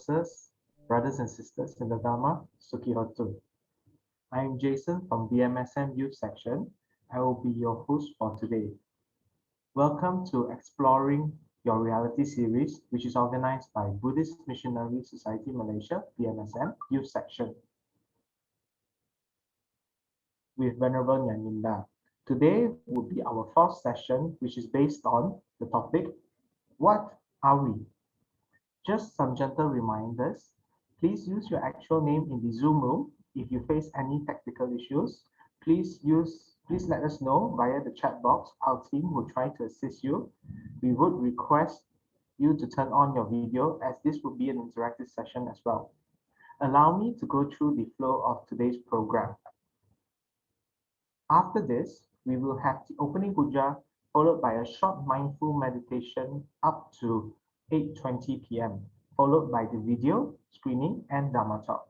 Conversers, brothers and sisters in the Dharma, Sukhihotu. I am Jason from BMSM Youth Section. I will be your host for today. Welcome to Exploring Your Reality series, which is organized by Buddhist Missionary Society Malaysia, BMSM Youth Section, with Venerable Nyaninda. Today will be our fourth session, which is based on the topic, What are we? Just some gentle reminders. Please use your actual name in the Zoom room. If you face any technical issues, please let us know via the chat box. Our team will try to assist you. We would request you to turn on your video, as this will be an interactive session as well. Allow me to go through the flow of today's program. After this, we will have the opening puja followed by a short mindful meditation up to 8:20 p.m., followed by the video, screening, and Dharma talk.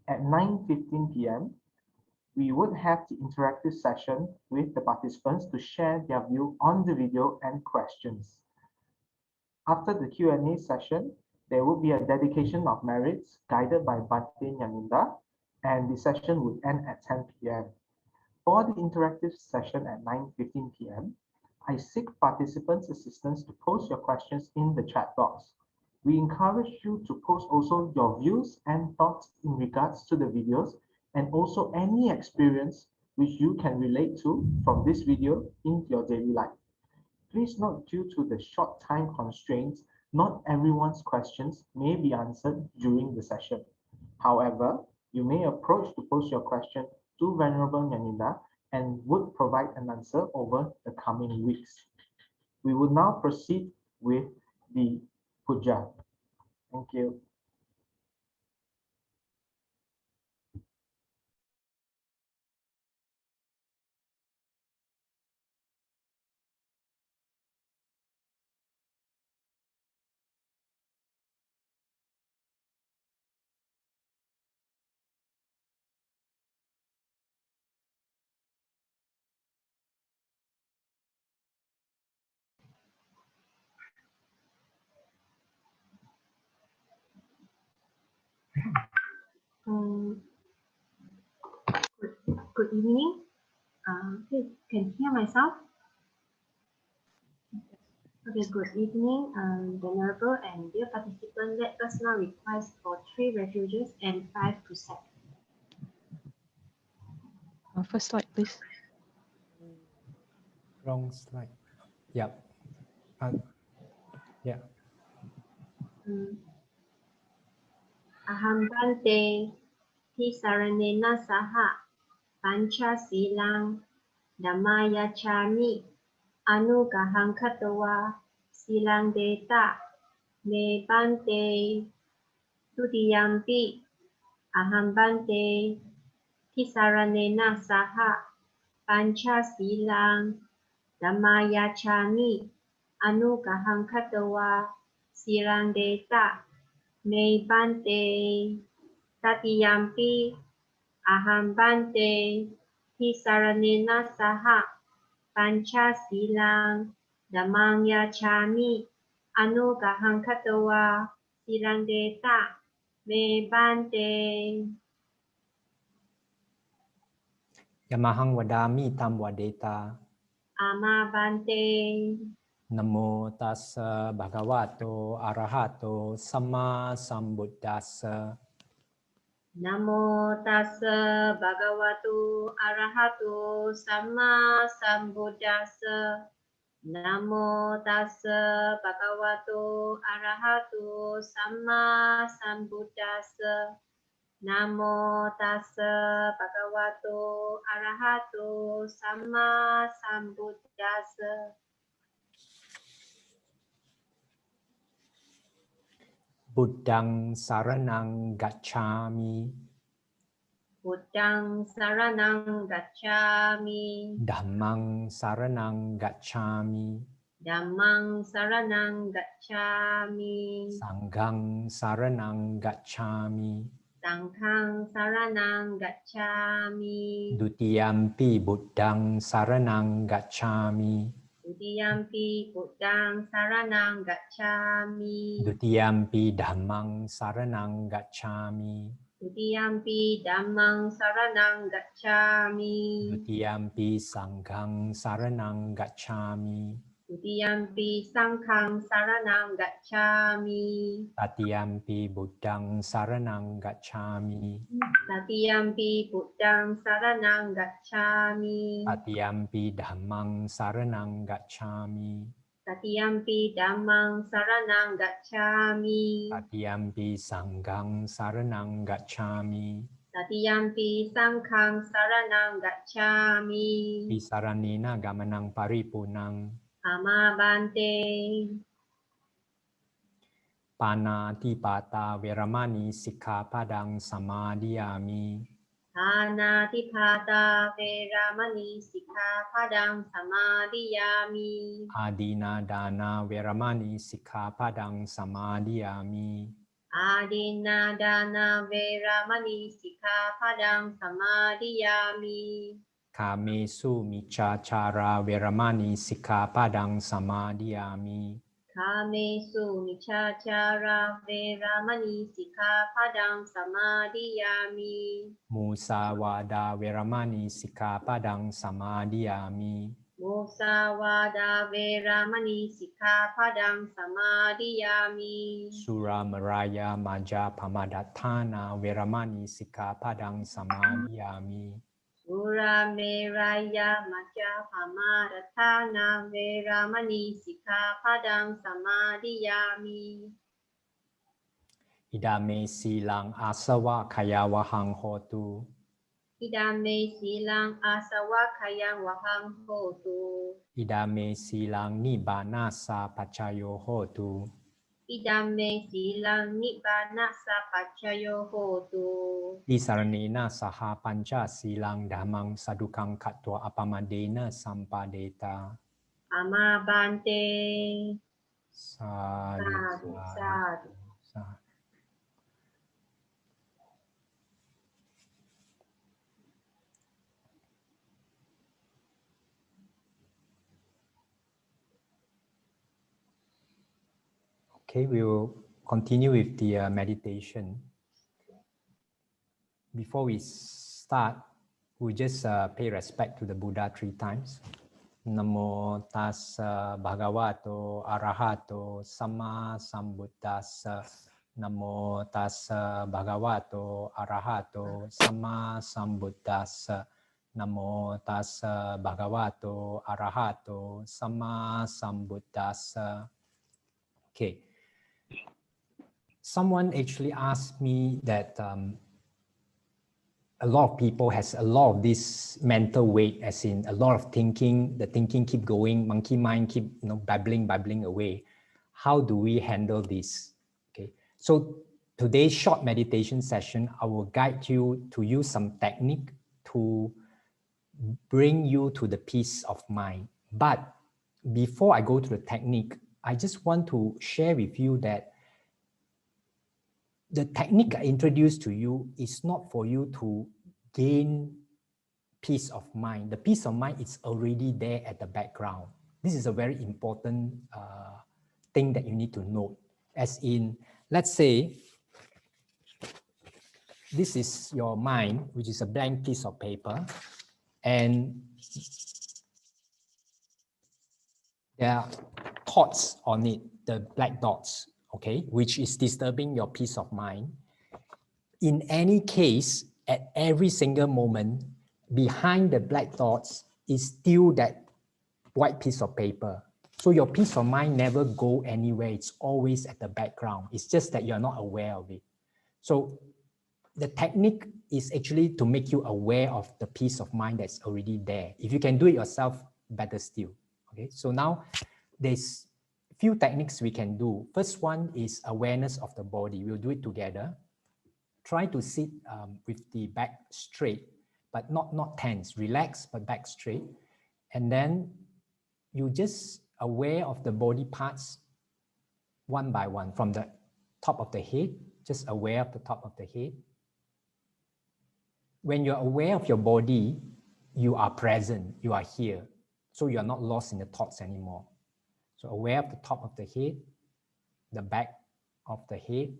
At 9:15 p.m., we would have the interactive session with the participants to share their view on the video and questions. After the Q&A session, there will be a dedication of merits guided by Bhante Nyaninda, and the session would end at 10 p.m. For the interactive session at 9:15 p.m., I seek participants' assistance to post your questions in the chat box. We encourage you to post also your views and thoughts in regards to the videos, and also any experience which you can relate to from this video in your daily life. Please note, due to the short time constraints, not everyone's questions may be answered during the session. However, you may approach to post your question to Venerable Nyaninda and would provide an answer over the coming weeks. We will now proceed with the puja. Thank you. Good evening. Okay, can you hear myself? Okay, good evening, Venerable and dear participants. Let us now request for 3 refuges and 5 precepts. First slide, please. Wrong slide. Yeah. Yeah. Aham bante tisaranena saha pancha silang dhammaya chami anugaham katawa silang deta me bante tudiyampi aham bante tisaranena saha pancha silang dhammaya chami anugaham katawa silang deta me bante tatiyampi aham bante tisaranena saha pancha silang dhammaya chami anugaham katawa silang deta me bante. Yamahang wadami tam wadeta. Ama bante. Namo tassa bhagavato arahato sama sambuddhassa. Namo tassa bhagavato arahato sama sambuddhassa. Namo tassa bhagavato arahato sama sambuddhassa. Namo tassa bhagavato arahato sama sambuddhassa. Buddhang saranang gacchami. Buddhang saranang gacchami. Dhammang saranang gacchami. Dhammang saranang gacchami. Sanghang saranang gacchami. Sanghang saranang gacchami. Dutiyampi buddhang saranang gacchami. Dutiyampi Buddhang Saranang Gacchami. Dutiyampi Dhammang Saranang Gacchami. Dutiyampi Dhammang Saranang Gacchami. Dutiyampi Sanghang Saranang Gacchami. Dutiyampi Sanghang Saranang Gacchami. Tatiyampi Buddhang Saranang Gacchami. Tatiyampi Buddhang Saranang Gacchami. Tatiyampi Dhammang Saranang Gacchami. Tatiyampi Dhammang Saranang Gacchami. Tatiyampi Sanghang Saranang Gacchami. Tatiyampi Sanghang Saranang Gacchami. Pisaranena Gamanang Paripunang. Amabante. Panatipata Veramani Sikkhapadang Samadhiyami. Anatipata Veramani Sikkhapadang Samadhiyami. Adina Dana Veramani Sikkhapadang Samadhiyami. Adina Dana Veramani Sikkhapadang Samadhiyami. Kamesu Michachara Veramani Sikkhapadang Samadhiyami. Kamesu Michachara Veramani Sikkhapadang Samadhiyami. Musawada Veramani Sikkhapadang Samadhiyami. Musawada Veramani Sikkhapadang Samadhiyami. Sura Maraya Maja Pamadatthana Veramani Sikkhapadang Samadhiyami. Sura Meraya Maja Pamadatthana Veramani Sikkhapadang Samadhiyami. Idame Silang Asawa Kayawahang Hotu. Idame Silang Asawakayang Wahang Hotu. Idame Silang Nibbana Sa Pacayo Hotu. Idame Silang Nibbana Sa Pacayo Hotu. Isaranena Saha Panca Silang Dhammang Sadukang Katwa Apamadena Sampadeta. Amabante. Sadhu, Sadhu, sadhu. sadhu. Okay, we will continue with the meditation. Before we start, we just pay respect to the Buddha 3 times. Namo tassa bhagavato arahato samma sambuddhassa. Namo tassa bhagavato arahato samma sambuddhassa. Namo tassa bhagavato arahato samma sambuddhassa. Okay. Someone actually asked me that a lot of people has a lot of this mental weight, as in a lot of thinking. The thinking keep going, monkey mind keep babbling away. How do we handle this? Okay, so today's short meditation session, I will guide you to use some technique to bring you to the peace of mind. But before I go to the technique, I just want to share with you that the technique I introduced to you is not for you to gain peace of mind. The peace of mind is already there at the background. This is a very important thing that you need to note. As in, let's say, this is your mind, which is a blank piece of paper, and there are thoughts on it, the black dots, okay, which is disturbing your peace of mind. In any case, at every single moment, behind the black dots is still that white piece of paper. So your peace of mind never go anywhere. It's always at the background. It's just that you're not aware of it. So the technique is actually to make you aware of the peace of mind that's already there. If you can do it yourself, better still. Okay, so now there's few techniques we can do. First one is awareness of the body. We'll do it together. Try to sit with the back straight, but not tense. Relax, but back straight. And then you just aware of the body parts one by one. From the top of the head, just aware of the top of the head. When you're aware of your body, you are present, you are here. So you are not lost in the thoughts anymore. So aware of the top of the head, the back of the head.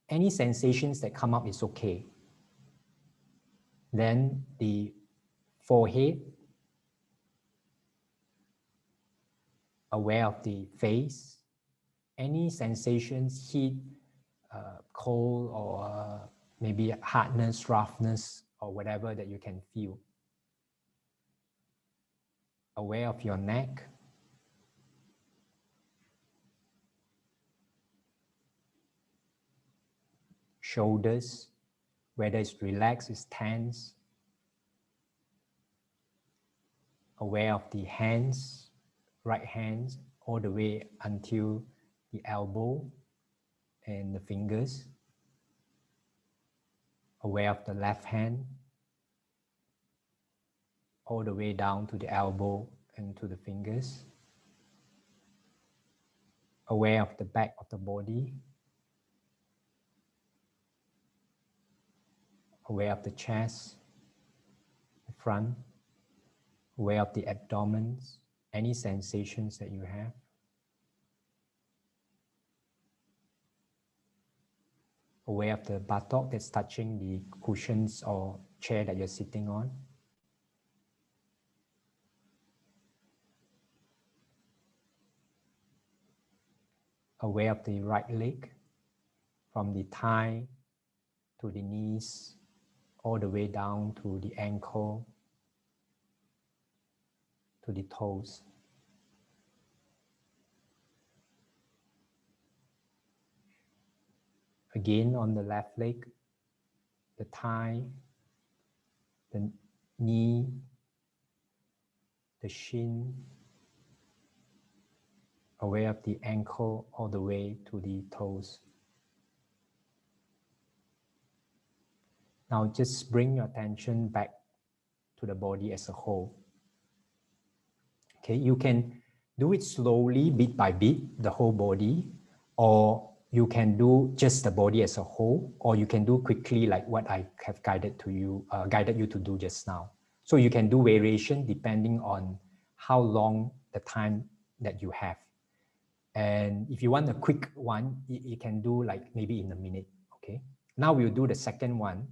Any sensations that come up is okay. Then the forehead, aware of the face, any sensations, heat, cold, or maybe hardness, roughness, or whatever that you can feel. Aware of your neck, shoulders, whether it's relaxed, it's tense. Aware of the hands, right hands, all the way until the elbow and the fingers. Aware of the left hand, all the way down to the elbow and to the fingers. Aware of the back of the body. Aware of the chest, the front. Aware of the abdomen, any sensations that you have. Aware of the buttock that's touching the cushions or chair that you're sitting on. Aware of the right leg, from the thigh to the knees, all the way down to the ankle, to the toes. Again, on the left leg, the thigh, the knee, the shin, aware of the ankle all the way to the toes. Now just bring your attention back to the body as a whole. Okay, you can do it slowly, bit by bit, the whole body, or you can do just the body as a whole, or you can do quickly like what I have guided you to do just now. So you can do variation depending on how long the time that you have. And if you want a quick one, you can do like maybe in a minute, okay? Now we'll do the second one,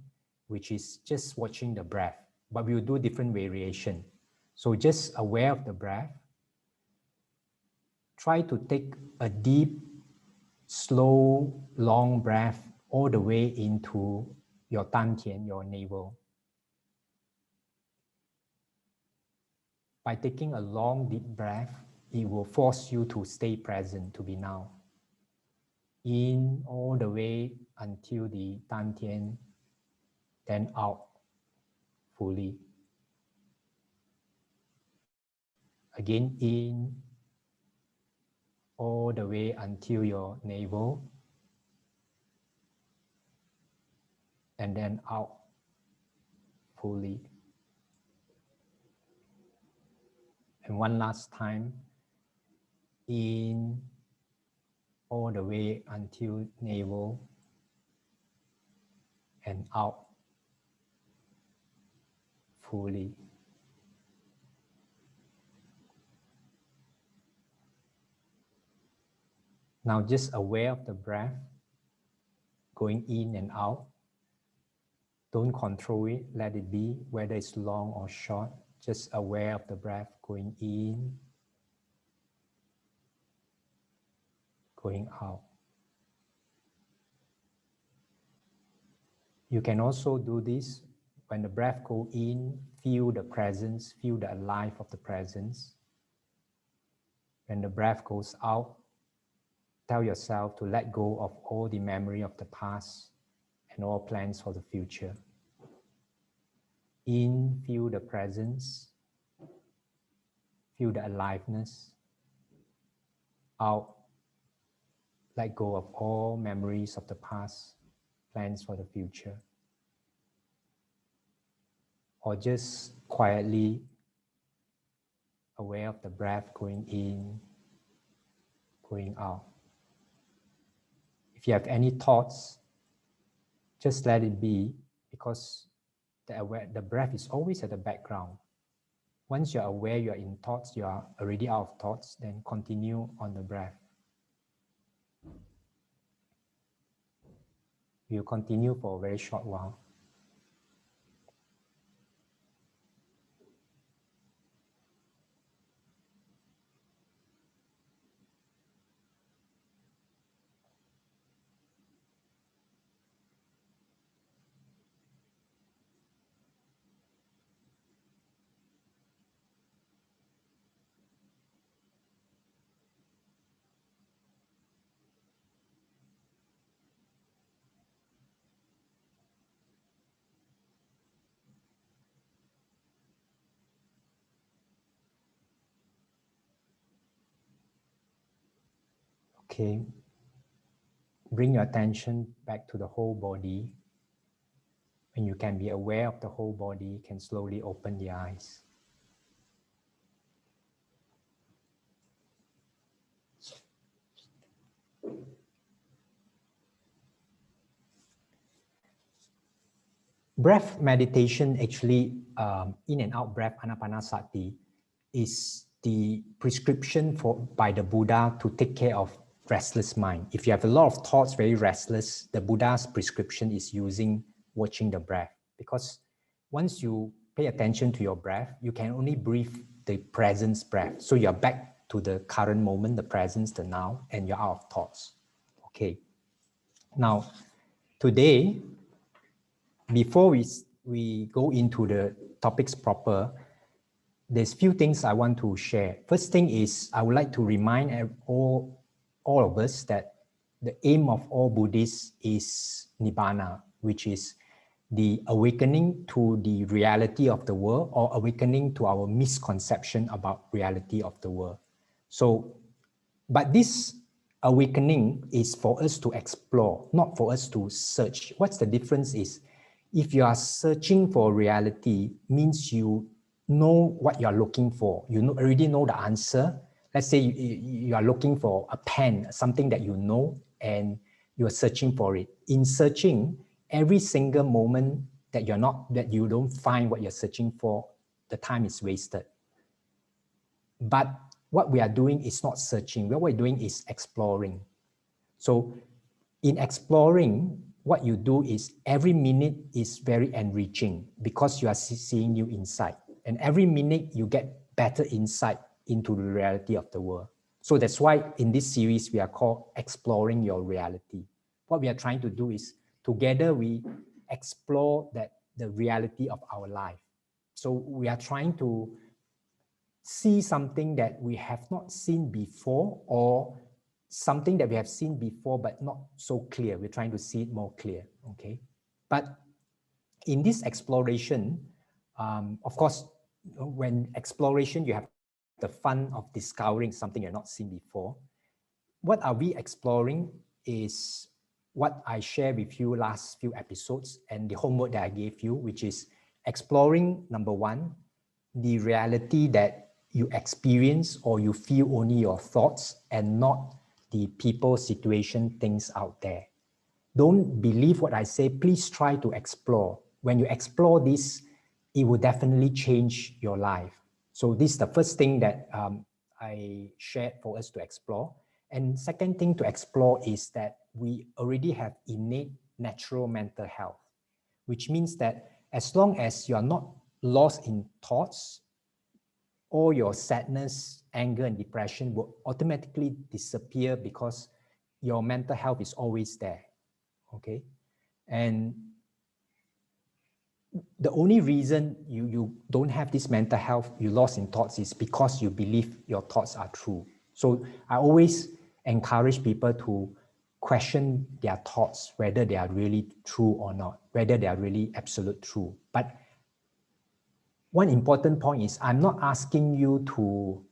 which is just watching the breath, but we'll do different variation. So just aware of the breath. Try to take a deep, slow, long breath all the way into your dantian, your navel. By taking a long, deep breath, it will force you to stay present, to be now. In all the way until the dantian, then out fully. Again, in all the way until your navel, and then out fully. And one last time, in all the way until navel, and out fully. Now just aware of the breath going in and out. Don't control it, let it be, whether it's long or short. Just aware of the breath going in, going out. You can also do this when the breath goes in, feel the presence, feel the alive of the presence. When the breath goes out, tell yourself to let go of all the memory of the past and all plans for the future. In, feel the presence, feel the aliveness. Out, let go of all memories of the past, plans for the future. Or just quietly aware of the breath going in, going out. If you have any thoughts, just let it be, because the breath is always at the background. Once you're aware you're in thoughts, you are already out of thoughts, then continue on the breath. We'll continue for a very short while. Okay, bring your attention back to the whole body. When you can be aware of the whole body, you can slowly open the eyes. Breath meditation, actually, in and out breath, anapanasati, is the prescription by the Buddha to take care of restless mind. If you have a lot of thoughts, very restless, the Buddha's prescription is watching the breath. Because once you pay attention to your breath, you can only breathe the presence breath. So you're back to the current moment, the presence, the now, and you're out of thoughts. Okay. Now, today, before we go into the topics proper, there's few things I want to share. First thing is, I would like to remind all of us that the aim of all Buddhists is Nibbana, which is the awakening to the reality of the world, or awakening to our misconception about reality of the world. So, but this awakening is for us to explore, not for us to search. What's the difference is, if you are searching for reality, means you know what you are looking for. You already know the answer. Let's say you are looking for a pen, something that you know, and you are searching for it. In searching, every single moment that you don't find what you're searching for, the time is wasted. But what we are doing is not searching. What we're doing is exploring. So in exploring, what you do is every minute is very enriching because you are seeing new insight. And every minute you get better insight into the reality of the world. So that's why in this series we are called Exploring Your Reality. What we are trying to do is together we explore the reality of our life. So we are trying to see something that we have not seen before, or something that we have seen before but not so clear. We're trying to see it more clear, okay? But in this exploration, of course, when exploration, you have the fun of discovering something you've not seen before. What are we exploring is what I shared with you last few episodes and the homework that I gave you, which is exploring, number one, the reality that you experience or you feel only your thoughts and not the people, situation, things out there. Don't believe what I say. Please try to explore. When you explore this, it will definitely change your life. So this is the first thing that I shared for us to explore. And second thing to explore is that we already have innate natural mental health, which means that as long as you are not lost in thoughts, all your sadness, anger, and depression will automatically disappear because your mental health is always there, okay? And the only reason you don't have this mental health, you lost in thoughts, is because you believe your thoughts are true. So I always encourage people to question their thoughts, whether they are really true or not, whether they are really absolute true. But one important point is I'm not asking you to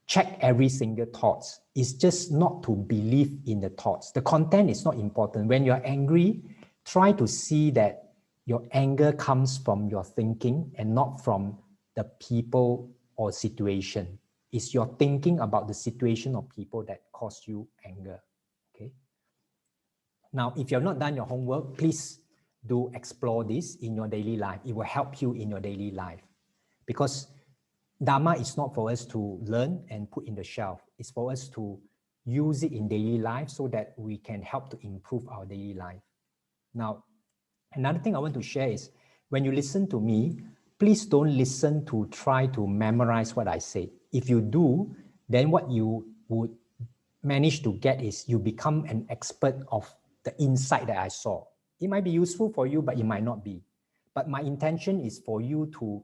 check every single thought. It's just not to believe in the thoughts. The content is not important. When you're angry, try to see that your anger comes from your thinking and not from the people or situation. It's your thinking about the situation or people that cause you anger. Okay. Now, if you have not done your homework, please do explore this in your daily life. It will help you in your daily life, because Dharma is not for us to learn and put in the shelf. It's for us to use it in daily life so that we can help to improve our daily life. Now, another thing I want to share is, when you listen to me, please don't listen to try to memorize what I say. If you do, then what you would manage to get is you become an expert of the insight that I saw. It might be useful for you, but it might not be. But my intention is for you to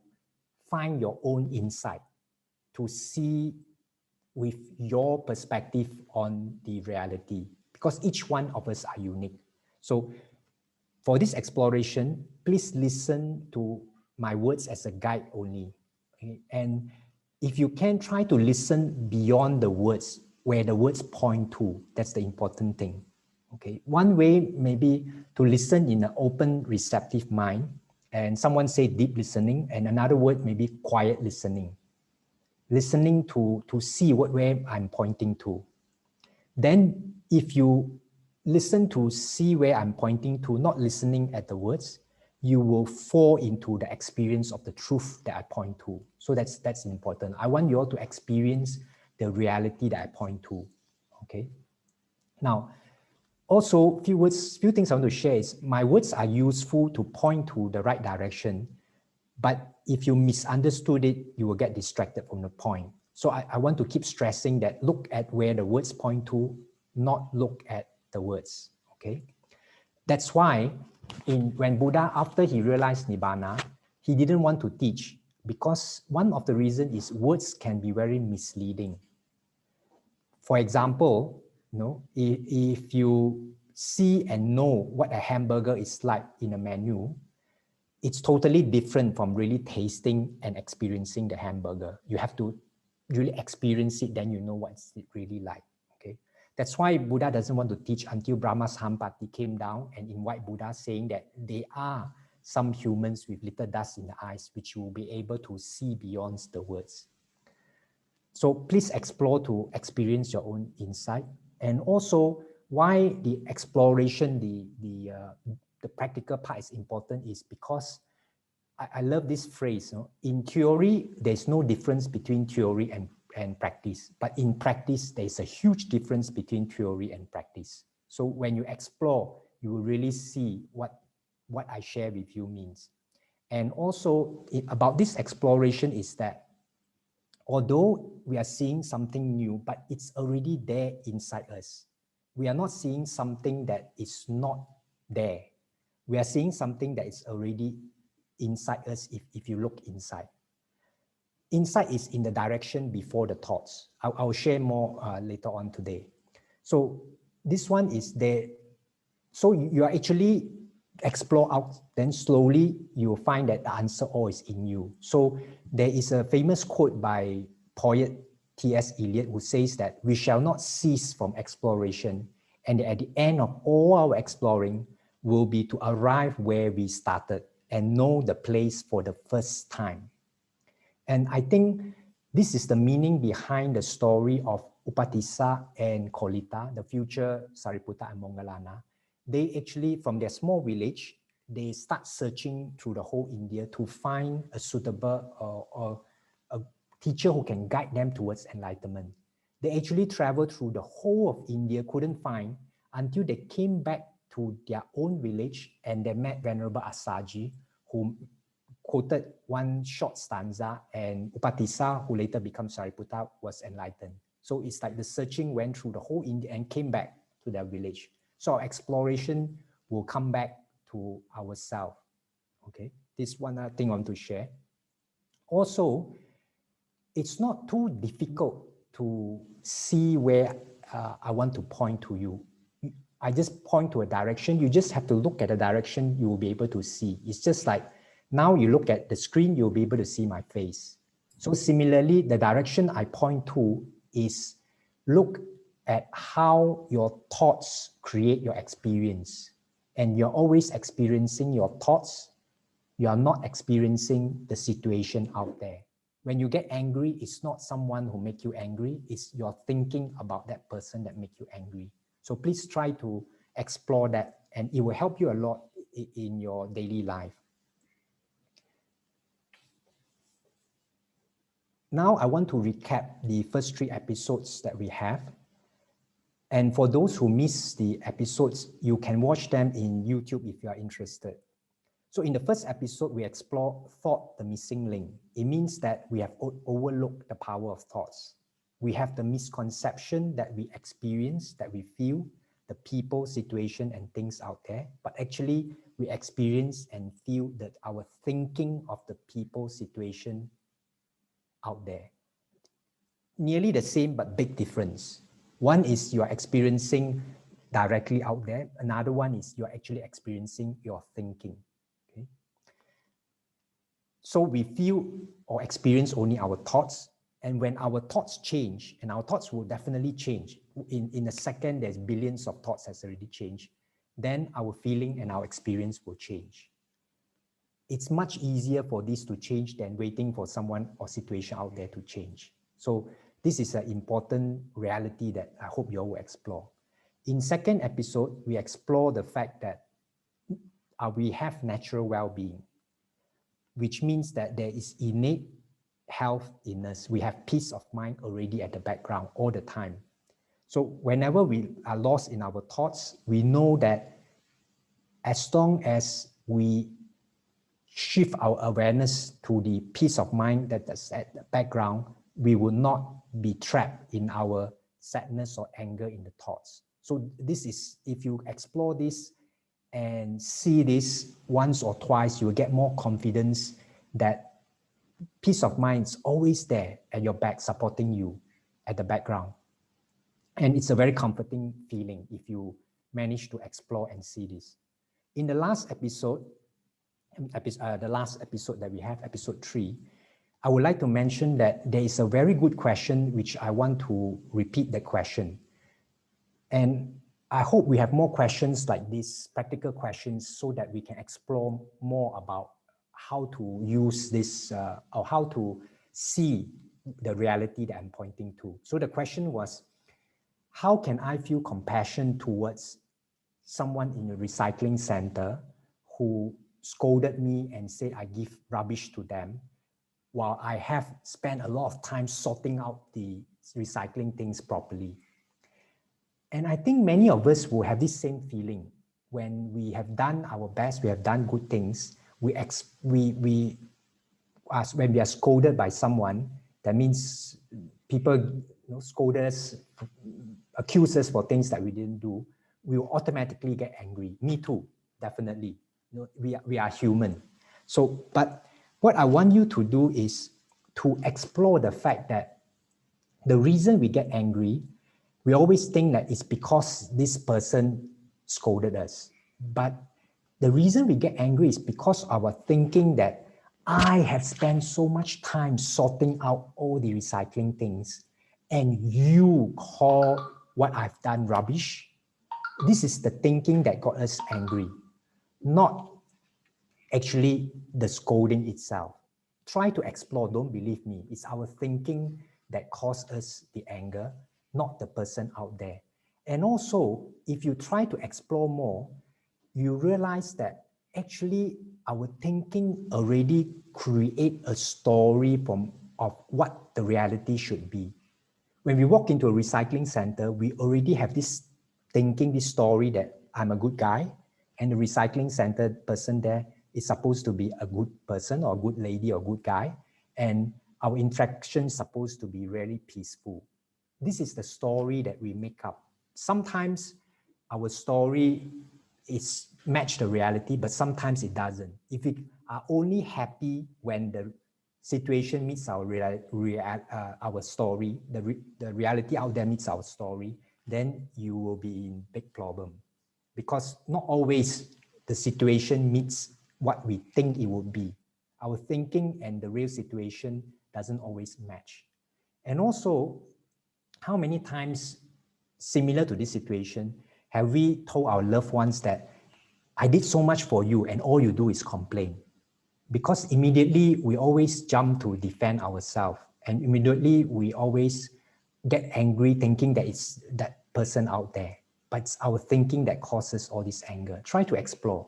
find your own insight, to see with your perspective on the reality, because each one of us are unique. So for this exploration, please listen to my words as a guide only. Okay? And if you can, try to listen beyond the words, where the words point to. That's the important thing. Okay. One way maybe to listen in an open, receptive mind, and someone say deep listening, and another word maybe quiet listening. Listening to see where I'm pointing to. Then if you listen to see where I'm pointing to, not listening at the words, you will fall into the experience of the truth that I point to. So that's important. I want you all to experience the reality that I point to. Okay. Now, also, few things I want to share is, my words are useful to point to the right direction, but if you misunderstood it, you will get distracted from the point. So I want to keep stressing that look at where the words point to, not look at the words, okay? That's why when Buddha, after he realized Nibbana, he didn't want to teach, because one of the reasons is words can be very misleading. For example, if you see and know what a hamburger is like in a menu, it's totally different from really tasting and experiencing the hamburger. You have to really experience it, then you know what's it really like. Okay, that's why Buddha doesn't want to teach until Brahma Sampati came down and invite Buddha, saying that they are some humans with little dust in the eyes, which you will be able to see beyond the words. So please explore to experience your own insight. And also, why the exploration, the practical part is important is because I love this phrase. In theory, there's no difference between theory and practice. But in practice, there's a huge difference between theory and practice. So when you explore, you will really see what I share with you means. And also, about this exploration is that although we are seeing something new, but it's already there inside us. We are not seeing something that is not there. We are seeing something that is already inside us if you look inside. Insight is in the direction before the thoughts. I'll share more later on today. So this one is there. So you are actually explore out, then slowly you will find that the answer all is in you. So there is a famous quote by poet T.S. Eliot who says that we shall not cease from exploration, and at the end of all our exploring will be to arrive where we started and know the place for the first time. And I think this is the meaning behind the story of Upatissa and Kolita, the future Sariputta and Moggallana. They actually, from their small village, they start searching through the whole India to find a suitable or a teacher who can guide them towards enlightenment. They actually traveled through the whole of India, couldn't find, until they came back to their own village and they met Venerable Asaji, who quoted one short stanza, and Upatissa, who later becomes Sariputta, was enlightened. So it's like the searching went through the whole India and came back to their village. So our exploration will come back to ourselves. Okay, this one thing I want to share. Also, it's not too difficult to see where I want to point to you. I just point to a direction. You just have to look at the direction you will be able to see. It's just like now you look at the screen, you'll be able to see my face. So similarly, the direction I point to is look at how your thoughts create your experience. And you're always experiencing your thoughts. You are not experiencing the situation out there. When you get angry, it's not someone who make you angry. It's your thinking about that person that make you angry. So please try to explore that, and it will help you a lot in your daily life. Now I want to recap the first 3 episodes that we have. And for those who miss the episodes, you can watch them in YouTube if you are interested. So in the first episode, we explore thought, the missing link. It means that we have overlooked the power of thoughts. We have the misconception that we experience, that we feel, the people, situation, and things out there. But actually, we experience and feel that our thinking of the people, situation out there. Nearly the same, but big difference. One is you are experiencing directly out there. Another one is you're actually experiencing your thinking. Okay? So we feel or experience only our thoughts. And when our thoughts change, and our thoughts will definitely change, in a second, there's billions of thoughts has already changed, then our feeling and our experience will change. It's much easier for this to change than waiting for someone or situation out there to change. So this is an important reality that I hope you all will explore. In second episode, we explore the fact that we have natural well-being, which means that there is innate health in us. We have peace of mind already at the background all the time. So whenever we are lost in our thoughts, we know that as long as we shift our awareness to the peace of mind that's at the background, we will not be trapped in our sadness or anger in the thoughts. So this is, if you explore this and see this once or twice, you'll get more confidence that peace of mind is always there at your back, supporting you at the background. And it's a very comforting feeling if you manage to explore and see this. In the last episode, the last episode that we have, episode 3, I would like to mention that there is a very good question which I want to repeat the question. And I hope we have more questions like this, practical questions, so that we can explore more about how to use this or how to see the reality that I'm pointing to. So the question was, how can I feel compassion towards someone in a recycling center who scolded me and said I give rubbish to them, while I have spent a lot of time sorting out the recycling things properly? And I think many of us will have this same feeling when we have done our best, we have done good things. When we are scolded by someone, that means people scold us, accuse us for things that we didn't do, we will automatically get angry. Me too, definitely. We are human. So, but what I want you to do is to explore the fact that the reason we get angry, we always think that it's because this person scolded us. But the reason we get angry is because of our thinking that I have spent so much time sorting out all the recycling things and you call what I've done rubbish. This is the thinking that got us angry, not actually the scolding itself. Try to explore, don't believe me. It's our thinking that caused us the anger, not the person out there. And also, if you try to explore more, you realize that actually our thinking already create a story of what the reality should be. When we walk into a recycling center, we already have this thinking, this story that I'm a good guy, and the recycling center person there is supposed to be a good person or a good lady or good guy, and our interaction is supposed to be really peaceful. This is the story that we make up. Sometimes our story is match the reality, but sometimes it doesn't. If we are only happy when the situation meets our story, the reality out there meets our story, then you will be in big problem, because not always the situation meets what we think it would be. Our thinking and the real situation doesn't always match. And also, how many times, similar to this situation, have we told our loved ones that I did so much for you and all you do is complain? Because immediately we always jump to defend ourselves, and immediately we always get angry thinking that it's that person out there. But it's our thinking that causes all this anger. Try to explore.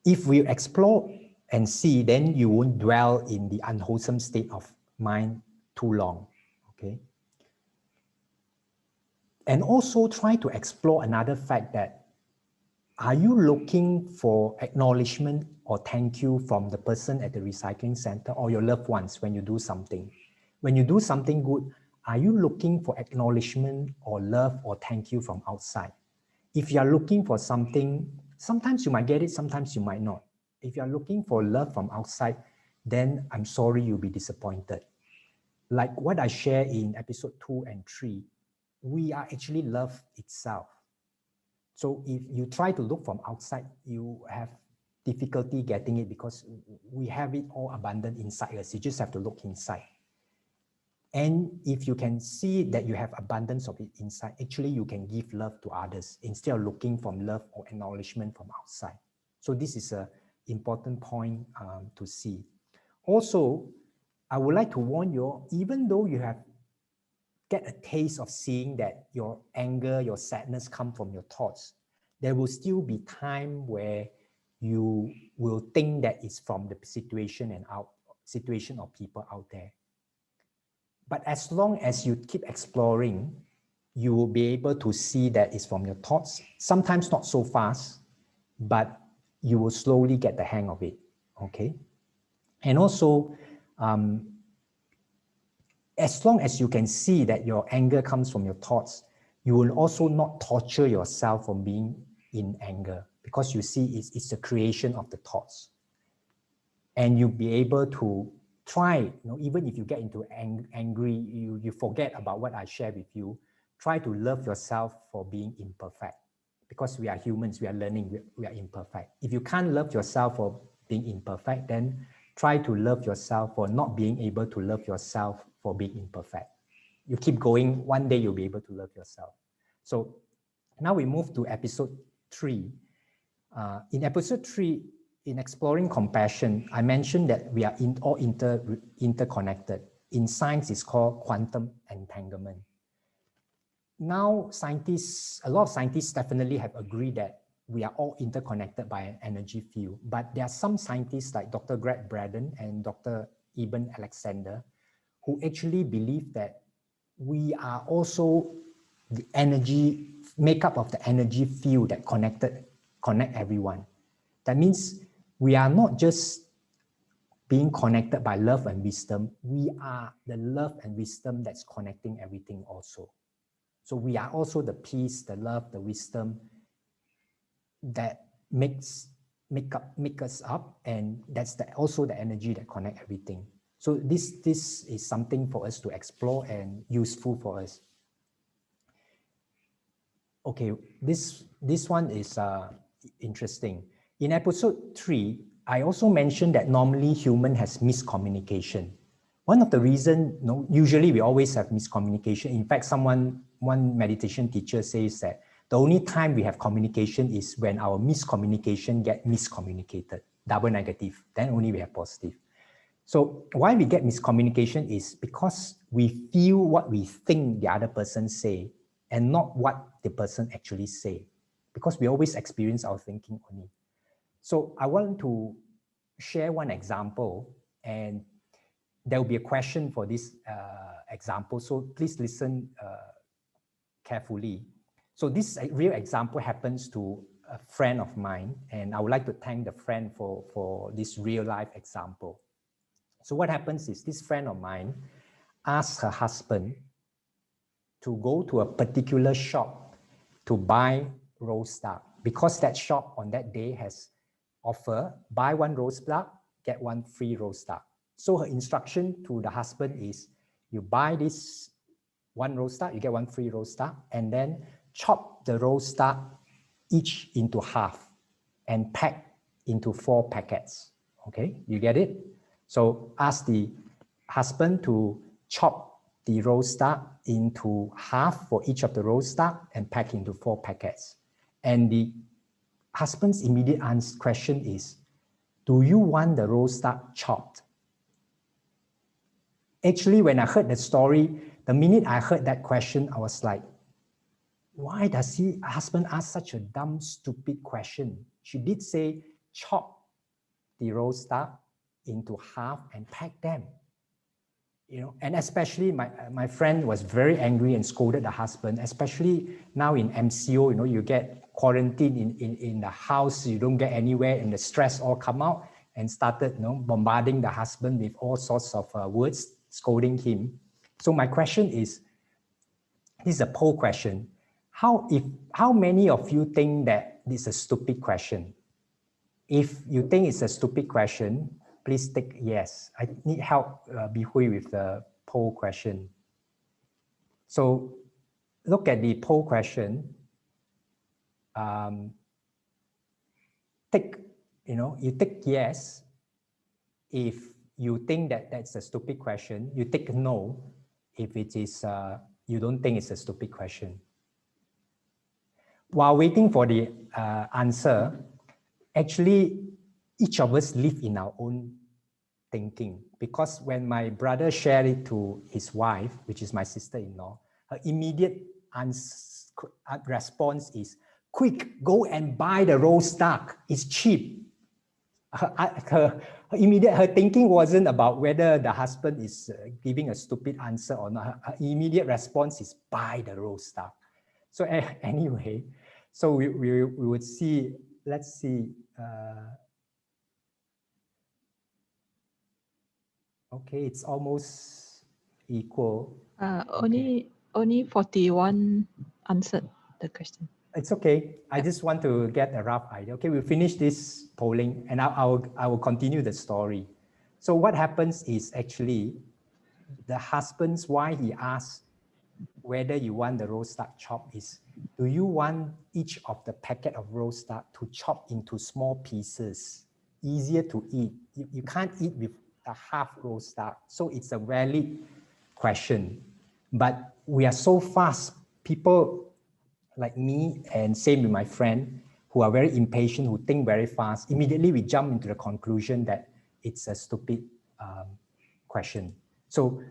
if we explore and see, then you won't dwell in the unwholesome state of mind too long, okay? And also try to explore another fact that, are you looking for acknowledgement or thank you from the person at the recycling center or your loved ones when you do something? When you do something good, are you looking for acknowledgement or love or thank you from outside? If you are looking for something, sometimes you might get it, sometimes you might not. If you are looking for love from outside, then I'm sorry you'll be disappointed. Like what I share in episode 2 and 3, we are actually love itself. So if you try to look from outside, you have difficulty getting it because we have it all abundant inside us. You just have to look inside. And if you can see that you have abundance of it inside, actually you can give love to others instead of looking from love or acknowledgement from outside. So this is an important point to see. Also, I would like to warn you, even though you have get a taste of seeing that your anger, your sadness come from your thoughts, there will still be time where you will think that it's from the situation of people out there. But as long as you keep exploring, you will be able to see that it's from your thoughts, sometimes not so fast, but you will slowly get the hang of it, okay? And also, as long as you can see that your anger comes from your thoughts, you will also not torture yourself for being in anger because you see it's the creation of the thoughts. And you'll be able to try, even if you get into angry, you forget about what I shared with you, try to love yourself for being imperfect. Because we are humans, we are learning, we are imperfect. If you can't love yourself for being imperfect, then try to love yourself for not being able to love yourself for being imperfect. You keep going, one day you'll be able to love yourself. So now we move to episode 3. In episode 3, in exploring compassion, I mentioned that we are all interconnected. In science, it's called quantum entanglement. Now, a lot of scientists definitely have agreed that we are all interconnected by an energy field. But there are some scientists like Dr. Greg Braden and Dr. Eben Alexander who actually believe that we are also the energy, makeup of the energy field that connect everyone. That means we are not just being connected by love and wisdom, we are the love and wisdom that's connecting everything also. So we are also the peace, the love, the wisdom that make us up, and that's also the energy that connect everything. So this is something for us to explore and useful for us. Okay, this one is interesting. In episode 3, I also mentioned that normally human has miscommunication. One of the reasons, usually we always have miscommunication. In fact, one meditation teacher says that the only time we have communication is when our miscommunication get miscommunicated, double negative, then only we have positive. So why we get miscommunication is because we feel what we think the other person say and not what the person actually say, because we always experience our thinking only. So I want to share one example, and there will be a question for this example. So please listen carefully. So this real example happens to a friend of mine, and I would like to thank the friend for this real life example. So what happens is this friend of mine asked her husband to go to a particular shop to buy rose duck, because that shop on that day has offer, buy one rose duck, get one free rose duck. So her instruction to the husband is, you buy this one rose duck, you get one free rose duck, and then chop the rose duck each into half and pack into 4 packets. Okay, you get it? So ask the husband to chop the rose duck into half for each of the rose duck and pack into 4 packets. And the husband's immediate question is, do you want the rose duck chopped? Actually, when I heard the story, the minute I heard that question, I was like, why does husband ask such a dumb, stupid question? She did say chop the rose star into half and pack them. You know, and especially my friend was very angry and scolded the husband, especially now in MCO, you know, you get quarantined in the house, you don't get anywhere, and the stress all come out, and started, you know, bombarding the husband with all sorts of words, scolding him. So my question is, this is a poll question. How many of you think that this is a stupid question? If you think it's a stupid question, please tick yes. I need help, Bihui, with the poll question. So look at the poll question. Tick, you tick yes if you think that that's a stupid question. You tick no if it is you don't think it's a stupid question. While waiting for the answer, actually, each of us live in our own thinking, because when my brother shared it to his wife, which is my sister-in-law, her immediate response is, quick, go and buy the rose stock, it's cheap. Her thinking wasn't about whether the husband is giving a stupid answer or not. Her immediate response is buy the rose stock. So anyway, so we would see, let's see. Okay, it's almost equal. Only 41 answered the question. It's okay. I just want to get a rough idea. Okay, we'll finish this polling and I will continue the story. So what happens is actually the husband's why he asks whether you want the roast duck chop is, do you want each of the packet of roast duck to chop into small pieces, easier to eat? You can't eat with a half roast duck. So it's a valid question. But we are so fast. People like me and same with my friend who are very impatient, who think very fast, immediately we jump into the conclusion that it's a stupid question. So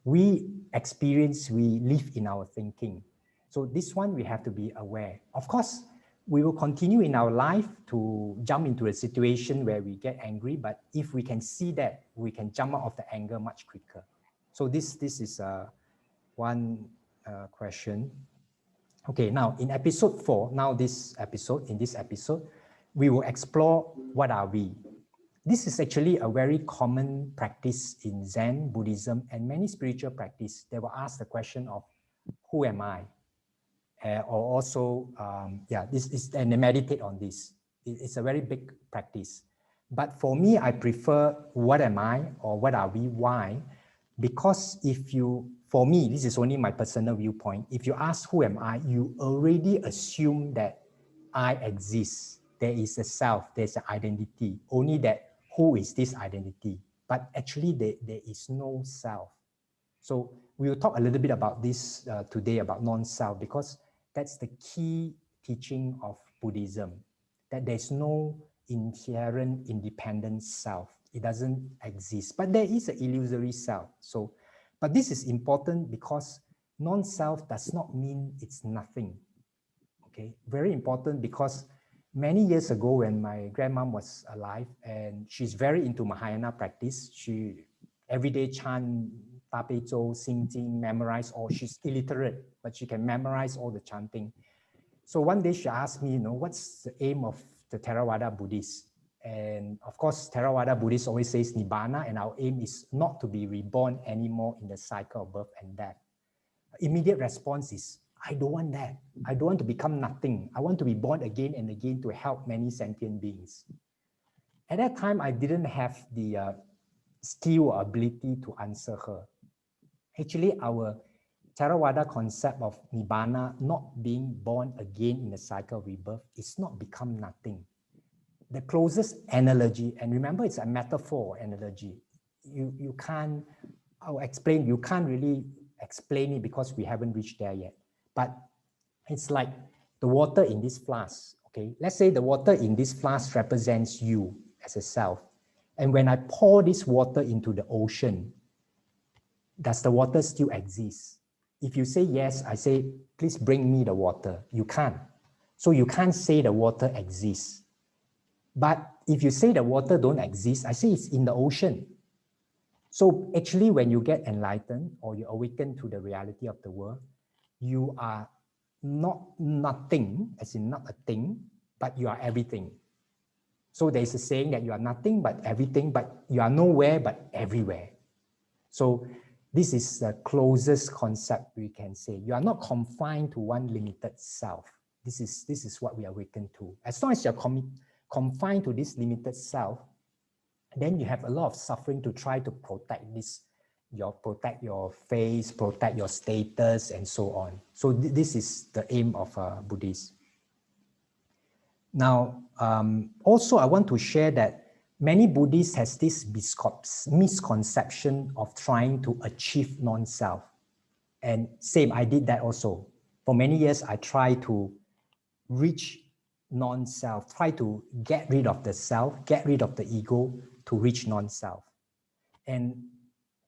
we live in our thinking. So this one we have to be aware. Of course, we will continue in our life to jump into a situation where we get angry, but if we can see that, we can jump out of the anger much quicker. So this is one question. Okay, now in episode 4, in this episode, we will explore what are we. This is actually a very common practice in Zen, Buddhism, and many spiritual practice. They will ask the question of, who am I? Or also, and they meditate on this. It's a very big practice. But for me, I prefer what am I or what are we, why? Because for me, this is only my personal viewpoint. If you ask who am I, you already assume that I exist. There is a self, there's an identity. Only that, who is this identity? But actually, there is no self. So we will talk a little bit about this today, about non-self, because that's the key teaching of Buddhism, that there's no inherent independent self. It doesn't exist, but there is an illusory self. So, but this is important because non-self does not mean it's nothing. Okay, very important, because many years ago when my grandmom was alive, and she's very into Mahayana practice, she every day chant Tape Zhou, Sing Jing, memorize all. She's illiterate, but she can memorize all the chanting. So one day she asked me, what's the aim of the Theravada Buddhists? And of course, Theravada Buddhists always says Nibbana, and our aim is not to be reborn anymore in the cycle of birth and death. Immediate response is, I don't want that. I don't want to become nothing. I want to be born again and again to help many sentient beings. At that time, I didn't have the skill or ability to answer her. Actually, our Theravada concept of Nibbana, not being born again in the cycle of rebirth, is not become nothing. The closest analogy, and remember it's a metaphor analogy, you can't, I'll explain, you can't really explain it because we haven't reached there yet. But it's like the water in this flask, okay? Let's say the water in this flask represents you as a self. And when I pour this water into the ocean, does the water still exist? If you say yes, I say, please bring me the water. You can't. So you can't say the water exists. But if you say the water don't exist, I say it's in the ocean. So actually, when you get enlightened or you awaken to the reality of the world, you are not nothing, as in not a thing, but you are everything. So there's a saying that you are nothing but everything, but you are nowhere but everywhere. So this is the closest concept we can say. You are not confined to one limited self. This is what we awaken to. As long as you're confined to this limited self, then you have a lot of suffering to try to protect this, protect your face, protect your status, and so on. So this is the aim of Buddhists. Now, also I want to share that many Buddhists has this misconception of trying to achieve non-self. And same, I did that also. For many years, I tried to reach non-self, try to get rid of the self, get rid of the ego to reach non-self. And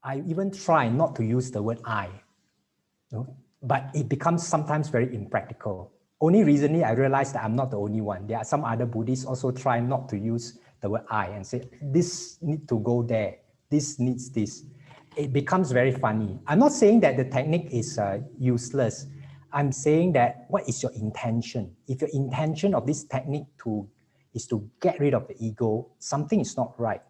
I even try not to use the word I, but it becomes sometimes very impractical. Only recently I realized that I'm not the only one. There are some other Buddhists also try not to use the word I and say, this needs to go there, this needs this. It becomes very funny. I'm not saying that the technique is useless. I'm saying that what is your intention? If your intention of this technique is to get rid of the ego, something is not right.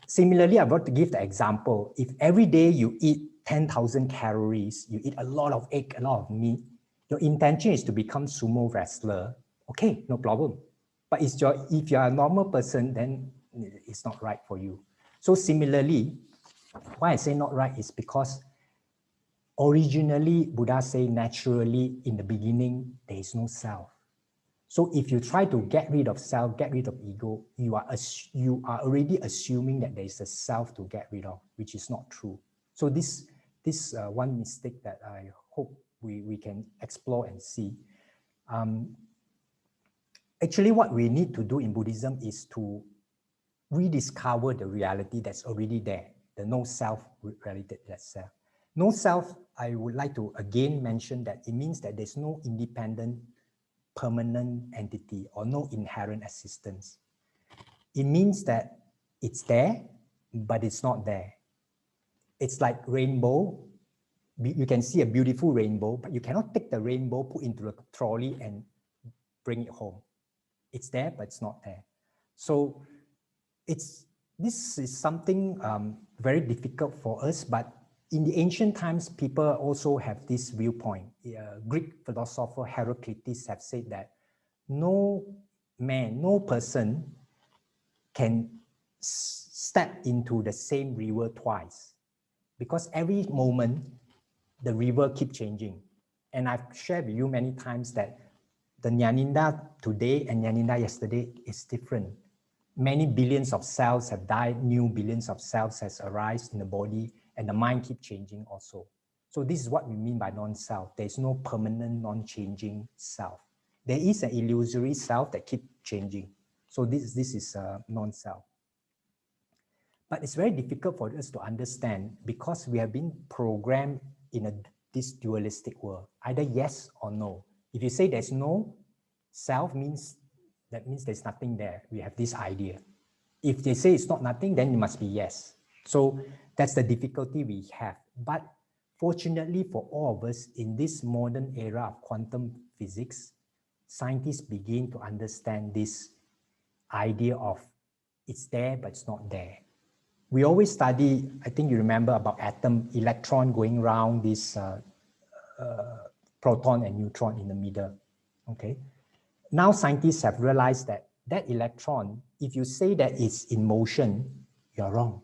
Similarly, I'm about to give the example. If every day you eat 10,000 calories, you eat a lot of egg, a lot of meat, your intention is to become sumo wrestler, okay, no problem. But if you're a normal person, then it's not right for you. So similarly, why I say not right is because originally, Buddha say naturally in the beginning, there is no self. So if you try to get rid of self, get rid of ego, you are already assuming that there is a self to get rid of, which is not true. So this one mistake that I hope we can explore and see. Actually, what we need to do in Buddhism is to rediscover the reality that's already there, the no self reality that's there. No self, I would like to again mention that it means that there's no independent permanent entity or no inherent existence. It means that it's there, but it's not there. It's like rainbow. You can see a beautiful rainbow, but you cannot take the rainbow, put into a trolley and bring it home. It's there, but it's not there. So this is something very difficult for us, but in the ancient times, people also have this viewpoint. Greek philosopher Heraclitus have said that no man, no person can step into the same river twice, because every moment the river keeps changing. And I've shared with you many times that the Nyaninda today and Nyaninda yesterday is different. Many billions of cells have died, new billions of cells has arisen in the body, and the mind keeps changing also. So this is what we mean by non-self. There is no permanent, non-changing self. There is an illusory self that keeps changing. So this is non-self. But it's very difficult for us to understand because we have been programmed in this dualistic world, either yes or no. If you say there's no self, that means there's nothing there. We have this idea. If they say it's not nothing, then it must be yes. So that's the difficulty we have. But fortunately for all of us, in this modern era of quantum physics, scientists begin to understand this idea of it's there, but it's not there. We always study, I think you remember about atom, electron going around this proton and neutron in the middle, okay? Now scientists have realized that that electron, if you say that it's in motion, you're wrong.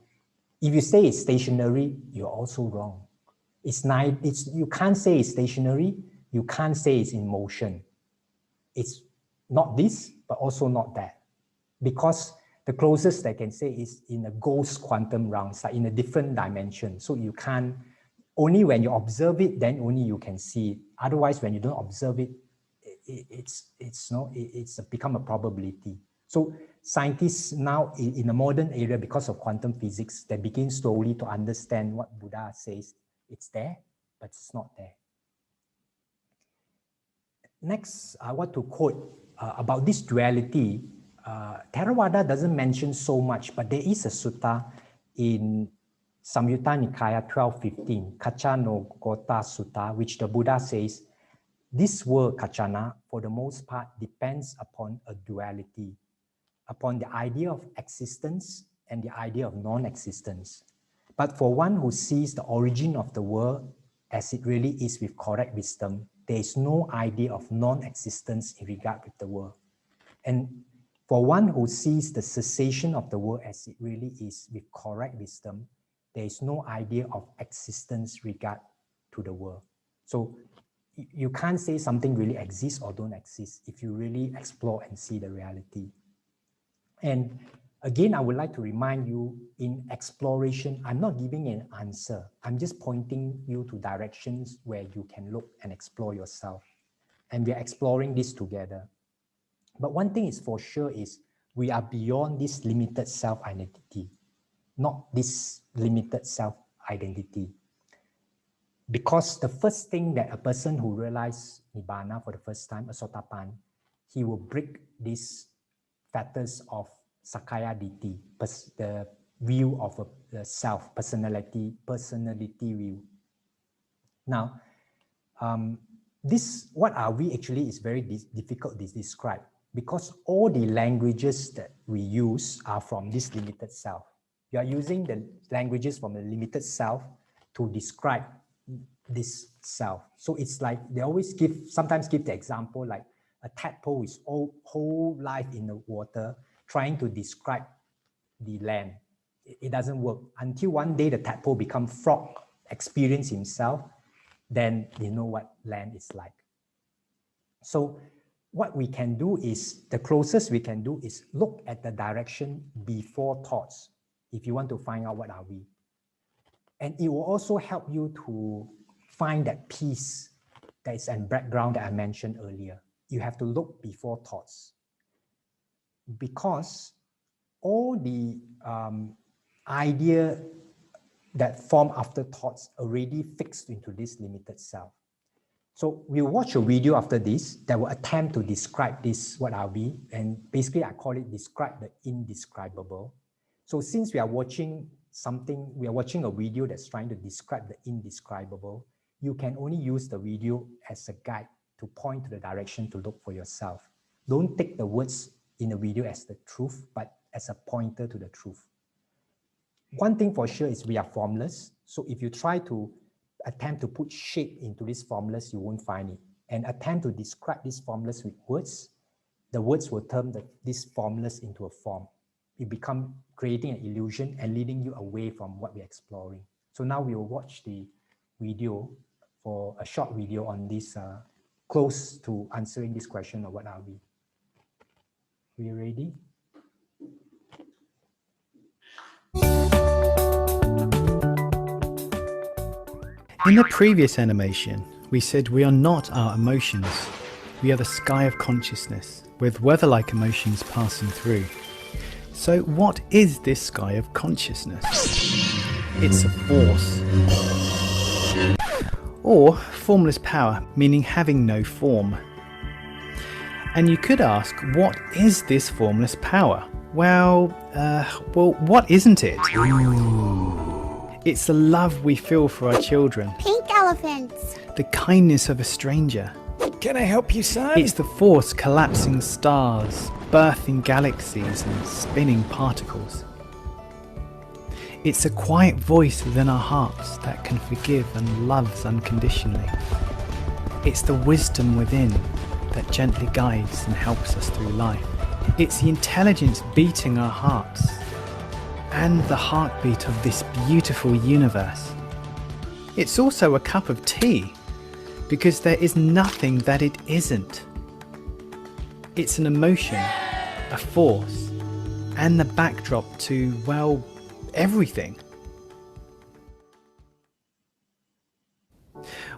If you say it's stationary, you're also wrong. You can't say it's stationary, you can't say it's in motion. It's not this, but also not that. Because the closest I can say is in a ghost quantum realm, like in a different dimension. So you can't, only when you observe it, then only you can see it. Otherwise, when you don't observe it, it's become a probability. So scientists now in the modern era, because of quantum physics, they begin slowly to understand what Buddha says. It's there, but it's not there. Next, I want to quote about this duality. Theravada doesn't mention so much, but there is a sutta in Samyutta Nikaya 12:15, Kacha no Gota Sutta, which the Buddha says, this word kachana, for the most part, depends upon a duality, upon the idea of existence and the idea of non-existence. But for one who sees the origin of the world as it really is with correct wisdom, there is no idea of non-existence in regard with the world. And for one who sees the cessation of the world as it really is with correct wisdom, there is no idea of existence regard to the world. So you can't say something really exists or don't exist if you really explore and see the reality. And again, I would like to remind you, in exploration, I'm not giving an answer. I'm just pointing you to directions where you can look and explore yourself. And we are exploring this together. But one thing is for sure is we are beyond this limited self-identity, not this limited self-identity. Because the first thing that a person who realizes Nibbana for the first time, a Sotapan, he will break these fetters of Sakaya Ditti, the view of the self, personality view. Now, what are we actually is very difficult to describe, because all the languages that we use are from this limited self. You are using the languages from the limited self to describe this self. So it's like they always sometimes give the example like a tadpole is whole life in the water trying to describe the land. It doesn't work until one day the tadpole becomes frog, experience himself, then you know what land is like. So what we can do is, the closest we can do is look at the direction before thoughts if you want to find out what are we. And it will also help you to find that peace that is in background that I mentioned earlier. You have to look before thoughts, because all the idea that form after thoughts already fixed into this limited self. So we'll watch a video after this that will attempt to describe this, what are we, and basically I call it describe the indescribable. So since we are watching a video that's trying to describe the indescribable, you can only use the video as a guide to point to the direction to look for yourself. Don't take the words in the video as the truth, but as a pointer to the truth. One thing for sure is we are formless. So if you try to attempt to put shape into this formless, you won't find it. And attempt to describe this formless with words, the words will turn this formless into a form. It becomes creating an illusion and leading you away from what we're exploring. So now we will watch the video, for a short video on this, close to answering this question of what are we. Are you ready? In the previous animation, we said we are not our emotions. We are the sky of consciousness, with weather-like emotions passing through. So what is this sky of consciousness? It's a force. Or formless power, meaning having no form. And you could ask, what is this formless power? Well, what isn't it? It's the love we feel for our children. Pink elephants. The kindness of a stranger. Can I help you, son? It's the force collapsing stars, birthing galaxies and spinning particles. It's a quiet voice within our hearts that can forgive and loves unconditionally. It's the wisdom within that gently guides and helps us through life. It's the intelligence beating our hearts and the heartbeat of this beautiful universe. It's also a cup of tea, because there is nothing that it isn't. It's an emotion, a force, and the backdrop to, well, everything.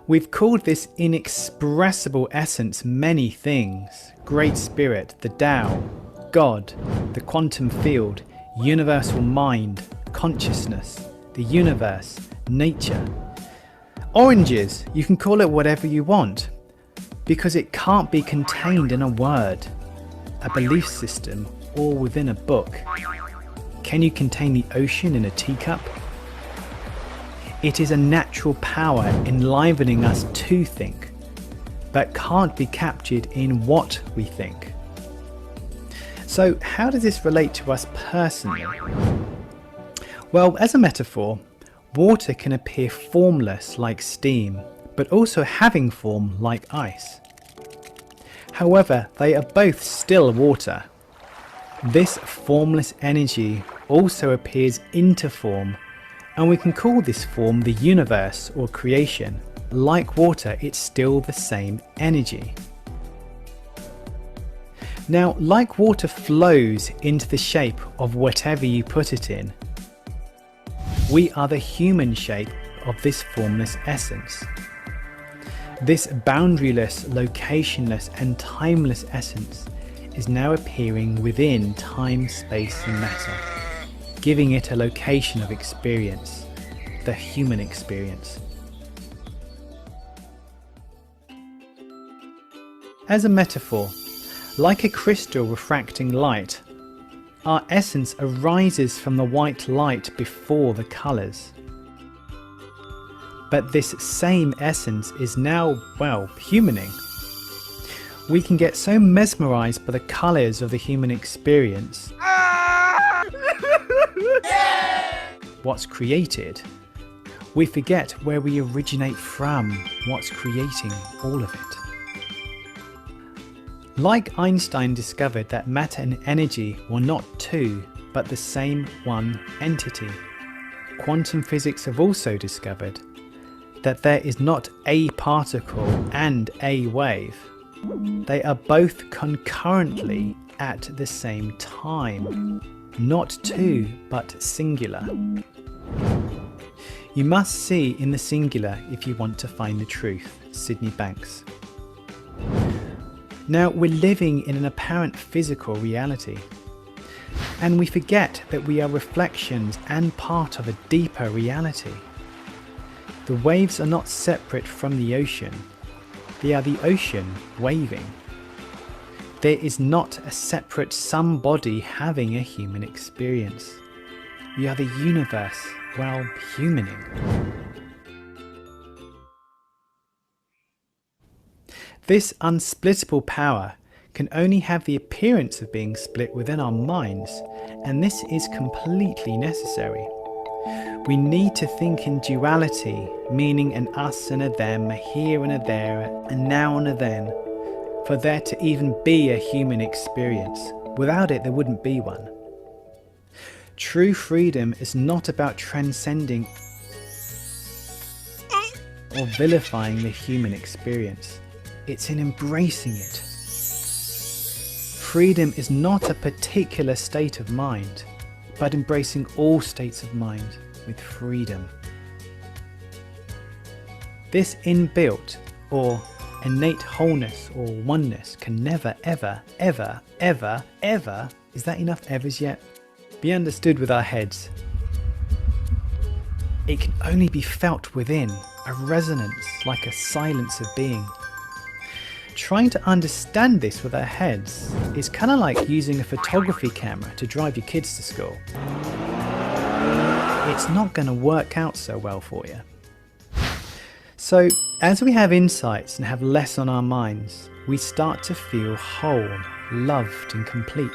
We've called this inexpressible essence many things: Great Spirit, the Tao, God, the quantum field, universal mind, consciousness, the universe, nature. Oranges, you can call it whatever you want, because it can't be contained in a word, a belief system, or within a book? Can you contain the ocean in a teacup? It is a natural power enlivening us to think, but can't be captured in what we think. So how does this relate to us personally? Well, as a metaphor, water can appear formless like steam, but also having form like ice. However, they are both still water. This formless energy also appears into form, and we can call this form the universe or creation. Like water, it's still the same energy. Now, like water flows into the shape of whatever you put it in, we are the human shape of this formless essence. This boundaryless, locationless and timeless essence is now appearing within time, space and matter, giving it a location of experience, the human experience. As a metaphor, like a crystal refracting light, our essence arises from the white light before the colours. But this same essence is now, well, humaning. We can get so mesmerised by the colours of the human experience, what's created, we forget where we originate from, what's creating all of it. Like Einstein discovered that matter and energy were not two, but the same one entity, quantum physics have also discovered that there is not a particle and a wave. They are both concurrently at the same time, not two, but singular. You must see in the singular if you want to find the truth. Sydney Banks. Now, we're living in an apparent physical reality, and we forget that we are reflections and part of a deeper reality. The waves are not separate from the ocean, they are the ocean waving. There is not a separate somebody having a human experience. We are the universe, well, humaning. This unsplittable power can only have the appearance of being split within our minds, and this is completely necessary. We need to think in duality, meaning an us and a them, a here and a there, a now and a then, for there to even be a human experience. Without it, there wouldn't be one. True freedom is not about transcending or vilifying the human experience. It's in embracing it. Freedom is not a particular state of mind, but embracing all states of mind with freedom. This inbuilt or innate wholeness or oneness can never, ever, ever, ever, ever, is that enough evers yet? Be understood with our heads. It can only be felt within, a resonance like a silence of being. Trying to understand this with our heads is kind of like using a photography camera to drive your kids to school. It's not going to work out so well for you. So, as we have insights and have less on our minds, we start to feel whole, loved and complete.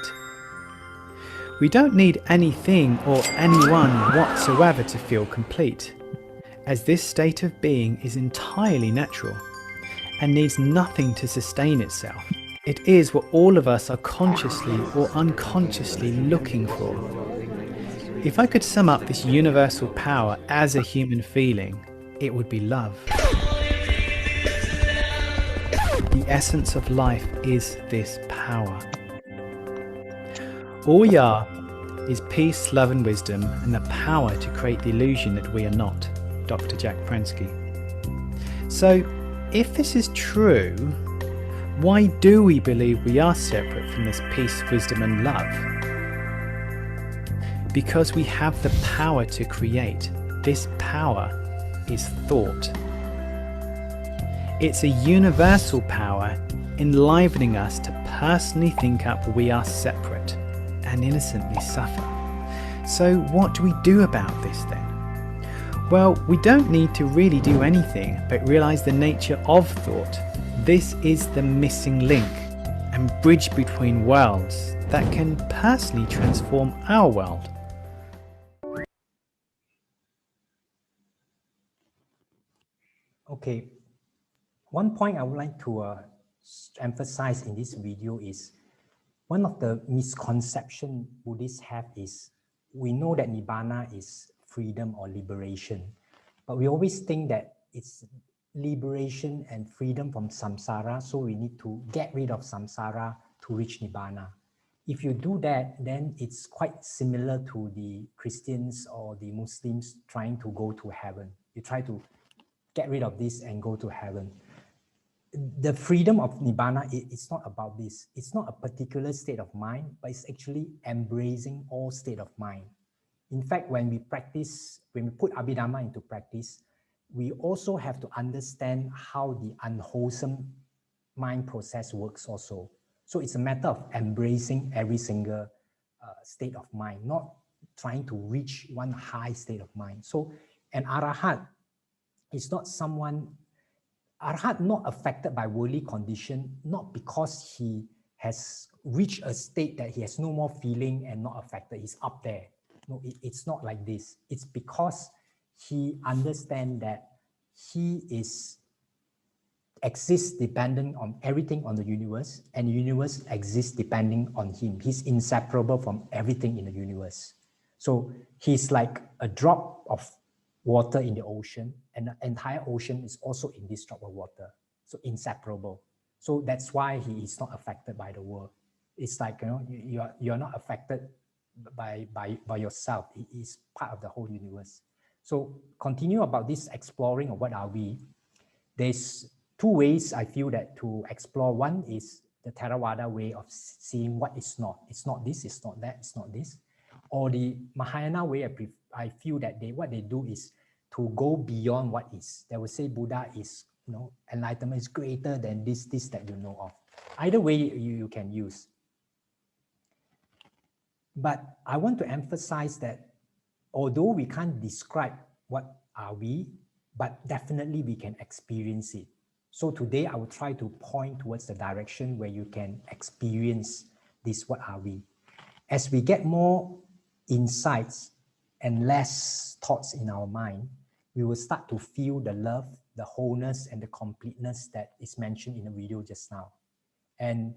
We don't need anything or anyone whatsoever to feel complete, as this state of being is entirely natural and needs nothing to sustain itself. It is what all of us are consciously or unconsciously looking for. If I could sum up this universal power as a human feeling, it would be love. The essence of life is this power. All we are is peace, love and wisdom, and the power to create the illusion that we are not. Dr. Jack Pransky. So, if this is true, why do we believe we are separate from this peace, wisdom and love? Because we have the power to create. This power is thought. It's a universal power enlivening us to personally think up we are separate. and innocently suffer. So what do we do about this then? Well, we don't need to really do anything but realize the nature of thought. This is the missing link and bridge between worlds that can personally transform our world. Okay, one point I would like to emphasize in this video is one of the misconceptions Buddhists have is we know that Nibbana is freedom or liberation, but we always think that it's liberation and freedom from samsara, so we need to get rid of samsara to reach Nibbana. If you do that, then it's quite similar to the Christians or the Muslims trying to go to heaven. You try to get rid of this and go to heaven. The freedom of Nibbana, it's not about this. It's not a particular state of mind, but it's actually embracing all state of mind. In fact, when we put Abhidhamma into practice, we also have to understand how the unwholesome mind process works also. So it's a matter of embracing every single state of mind, not trying to reach one high state of mind. So an Arahat is not someone, Arhat not affected by worldly condition, not because he has reached a state that he has no more feeling and not affected, he's up there. No, it's not like this. It's because he understands that he exists dependent on everything on the universe, and the universe exists depending on him. He's inseparable from everything in the universe. So he's like a drop of water in the ocean, and the entire ocean is also in this drop of water. So inseparable. So that's why he is not affected by the world. It's like, you're not affected by yourself. It is part of the whole universe. So continue about this exploring of what are we. There's two ways I feel that to explore. One is the Theravada way of seeing what is not. It's not this, it's not that, it's not this. Or the Mahayana way, I feel that what they do is to go beyond what is. They will say Buddha is, enlightenment is greater than this that you know of. Either way you can use. But I want to emphasize that although we can't describe what are we, but definitely we can experience it. So today I will try to point towards the direction where you can experience this, what are we. As we get more insights and less thoughts in our mind, we will start to feel the love, the wholeness, and the completeness that is mentioned in the video just now. And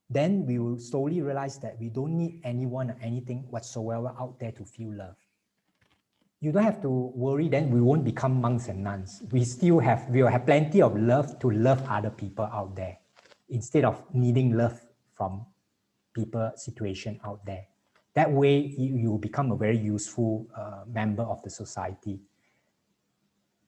then we will slowly realize that we don't need anyone or anything whatsoever out there to feel love. You don't have to worry, then we won't become monks and nuns. We will have plenty of love to love other people out there, instead of needing love from people, situation out there. That way, you will become a very useful member of the society.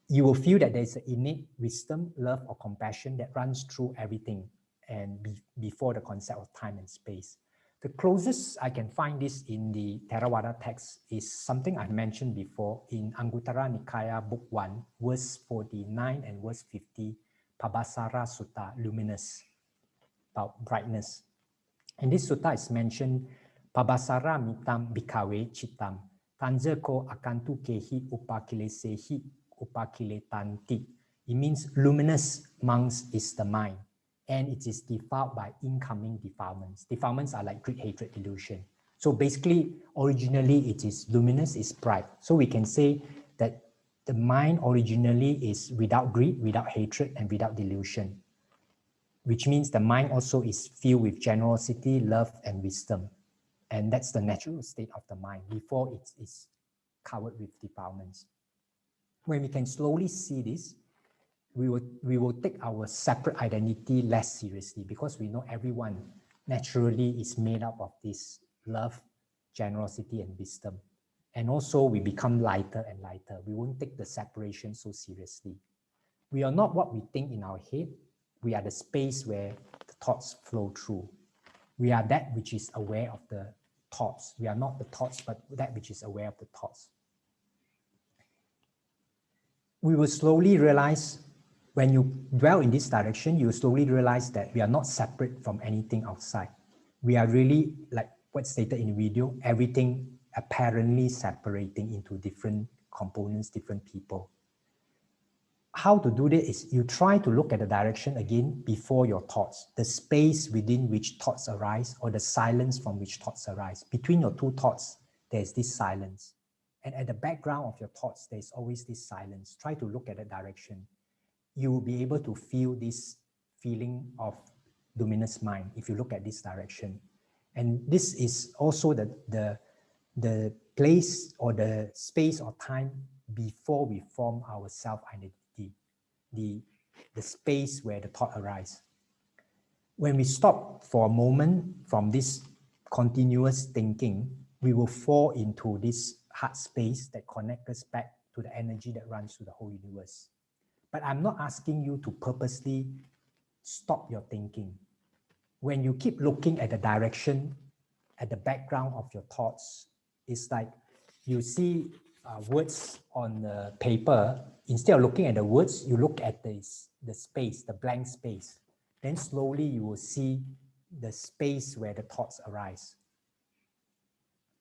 You will feel that there's an innate wisdom, love, or compassion that runs through everything and before the concept of time and space. The closest I can find this in the Theravada text is something I've mentioned before in Anguttara Nikaya Book 1, verse 49 and verse 50, Pabhasara Sutta, luminous, about brightness. And this sutta is mentioned, Pabhasara mitam bhikkhave chittam, tanja ko akantu kehi upakilesehi upakiletanti. It means luminous monks is the mind, and it is defiled by incoming defilements. Defilements are like greed, hatred, delusion. So basically, originally it is luminous, is bright. So we can say that the mind originally is without greed, without hatred, and without delusion, which means the mind also is filled with generosity, love, and wisdom. And that's the natural state of the mind before it is covered with defilements. When we can slowly see this, we will take our separate identity less seriously, because we know everyone naturally is made up of this love, generosity, and wisdom. And also we become lighter and lighter. We won't take the separation so seriously. We are not what we think in our head. We are the space where the thoughts flow through. We are that which is aware of the thoughts. We are not the thoughts, but that which is aware of the thoughts. We will slowly realize, when you dwell in this direction, you will slowly realize that we are not separate from anything outside. We are really like what's stated in the video, everything apparently separating into different components, different people. How to do that is you try to look at the direction again before your thoughts, the space within which thoughts arise or the silence from which thoughts arise. Between your two thoughts, there's this silence. And at the background of your thoughts, there's always this silence. Try to look at the direction. You will be able to feel this feeling of luminous mind if you look at this direction. And this is also the place or the space or time before we form our self-identity, the space where the thought arises. When we stop for a moment from this continuous thinking, we will fall into this heart space that connects us back to the energy that runs through the whole universe. But I'm not asking you to purposely stop your thinking. When you keep looking at the direction, at the background of your thoughts, it's like you see words on the paper. Instead of looking at the words, you look at the space, the blank space. Then slowly you will see the space where the thoughts arise.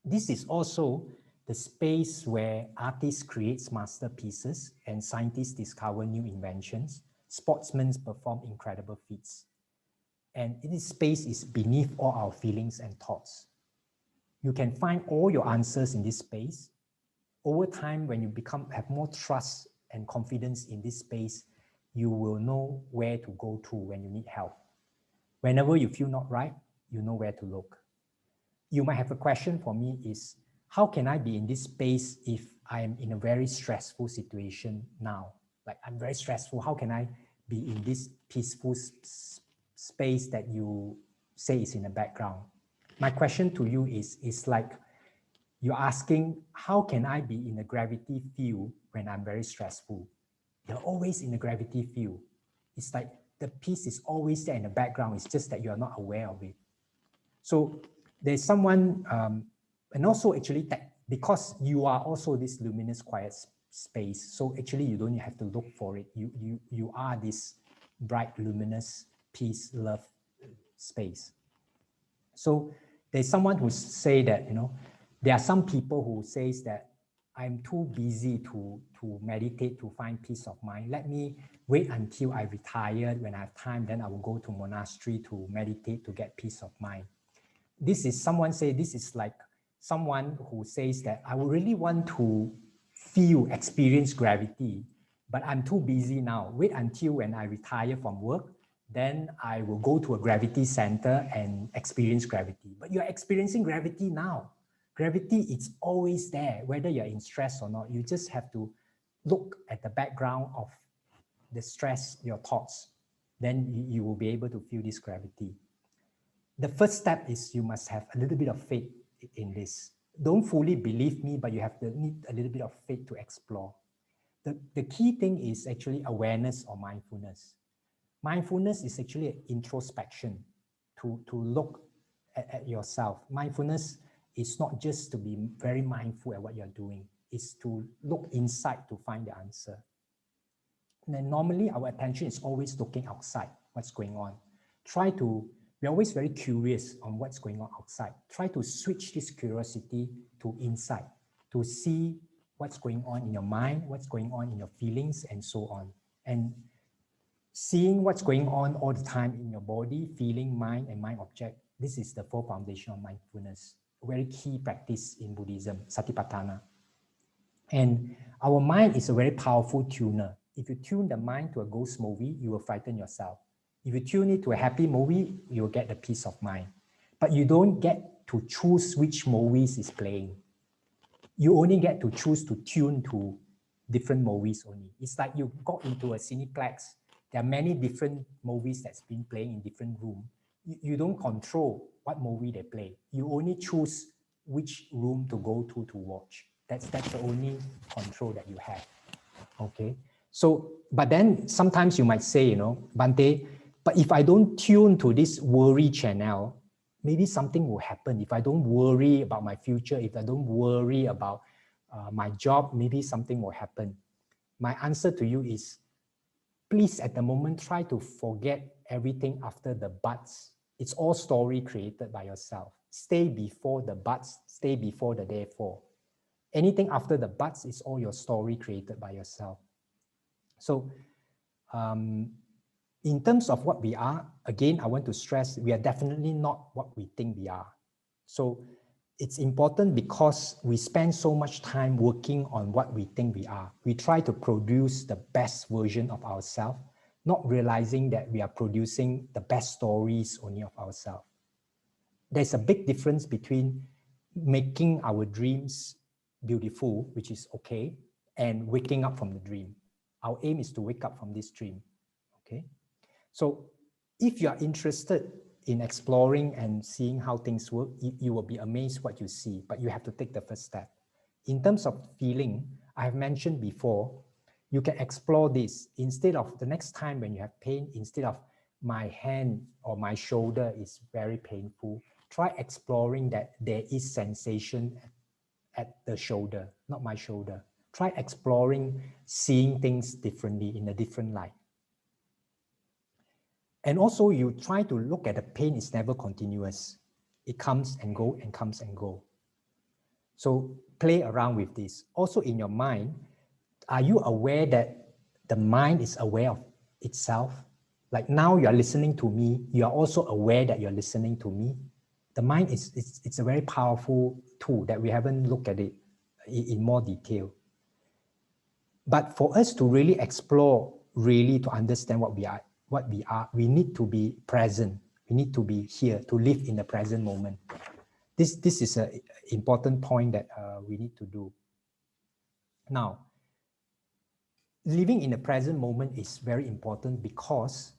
This is also the space where artists create masterpieces and scientists discover new inventions. Sportsmen perform incredible feats. And this space is beneath all our feelings and thoughts. You can find all your answers in this space. Over time, when you have more trust and confidence in this space, you will know where to go to when you need help. Whenever you feel not right, you know where to look. You might have a question for me is, how can I be in this space if I am in a very stressful situation now? Like I'm very stressful, how can I be in this peaceful space that you say is in the background? My question to you is like, you're asking, how can I be in a gravity field when I'm very stressful? You're always in a gravity field. It's like the peace is always there in the background. It's just that you're not aware of it. So there's someone, and also actually because you are also this luminous quiet space, so actually you don't have to look for it. You are this bright, luminous, peace, love space. So there's someone who say that, there are some people who says that I'm too busy to meditate, to find peace of mind. Let me wait until I retire. When I have time, then I will go to monastery to meditate to get peace of mind. This is like someone who says that I would really want to experience gravity, but I'm too busy now. Wait until when I retire from work, then I will go to a gravity center and experience gravity. But you're experiencing gravity now. Gravity is always there, whether you're in stress or not. You just have to look at the background of the stress, your thoughts. Then you will be able to feel this gravity. The first step is you must have a little bit of faith in this. Don't fully believe me, but you have to need a little bit of faith to explore. The key thing is actually awareness or mindfulness. Mindfulness is actually an introspection to look at yourself. Mindfulness is not just to be very mindful at what you're doing. It's to look inside to find the answer. And then normally our attention is always looking outside, what's going on. We're always very curious on what's going on outside. Try to switch this curiosity to inside, to see what's going on in your mind, what's going on in your feelings, and so on. And seeing what's going on all the time in your body, feeling, mind, and mind object, this is the four foundation of mindfulness, a very key practice in Buddhism, Satipatthana. And our mind is a very powerful tuner. If you tune the mind to a ghost movie, you will frighten yourself. If you tune it to a happy movie, you'll get the peace of mind. But you don't get to choose which movies is playing. You only get to choose to tune to different movies only. It's like you got into a cineplex. There are many different movies that's been playing in different rooms. You don't control what movie they play. You only choose which room to go to watch. That's the only control that you have. Okay. So, but then sometimes you might say, Bhante, but if I don't tune to this worry channel, maybe something will happen. If I don't worry about my future, if I don't worry about my job, maybe something will happen. My answer to you is, please at the moment, try to forget everything after the buts. It's all story created by yourself. stay before the buts, stay before the therefore. Anything after the buts is all your story created by yourself. So in terms of what we are, again, I want to stress, we are definitely not what we think we are. So it's important because we spend so much time working on what we think we are. We try to produce the best version of ourselves, not realizing that we are producing the best stories only of ourselves. There's a big difference between making our dreams beautiful, which is okay, and waking up from the dream. Our aim is to wake up from this dream, okay? So if you are interested in exploring and seeing how things work, you will be amazed what you see, but you have to take the first step. In terms of feeling, I have mentioned before, you can explore this. Instead of the next time when you have pain, instead of my hand or my shoulder is very painful, try exploring that there is sensation at the shoulder, not my shoulder. Try exploring, seeing things differently in a different light. And also you try to look at the pain is never continuous. It comes and go and comes and go. So play around with this. Also in your mind, are you aware that the mind is aware of itself? Like now you are listening to me, you are also aware that you're listening to me. The mind it's a very powerful tool that we haven't looked at it in more detail. But for us to really explore, really to understand what we are, we need to be present. We need to be here, to live in the present moment. This is an important point that we need to do. Now, living in the present moment is very important because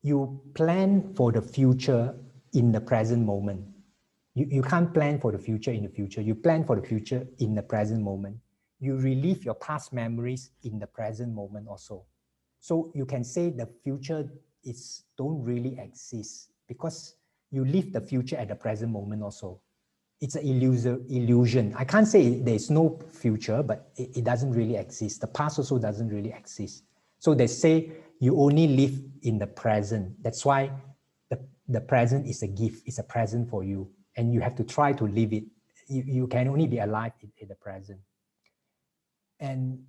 you plan for the future in the present moment. You can't plan for the future in the future. You plan for the future in the present moment. You relive your past memories in the present moment also. So you can say the future don't really exist because you live the future at the present moment also. It's an illusion. I can't say there's no future, but it doesn't really exist. The past also doesn't really exist. So they say you only live in the present. That's why the present is a gift, it's a present for you. And you have to try to live it. You can only be alive in the present. And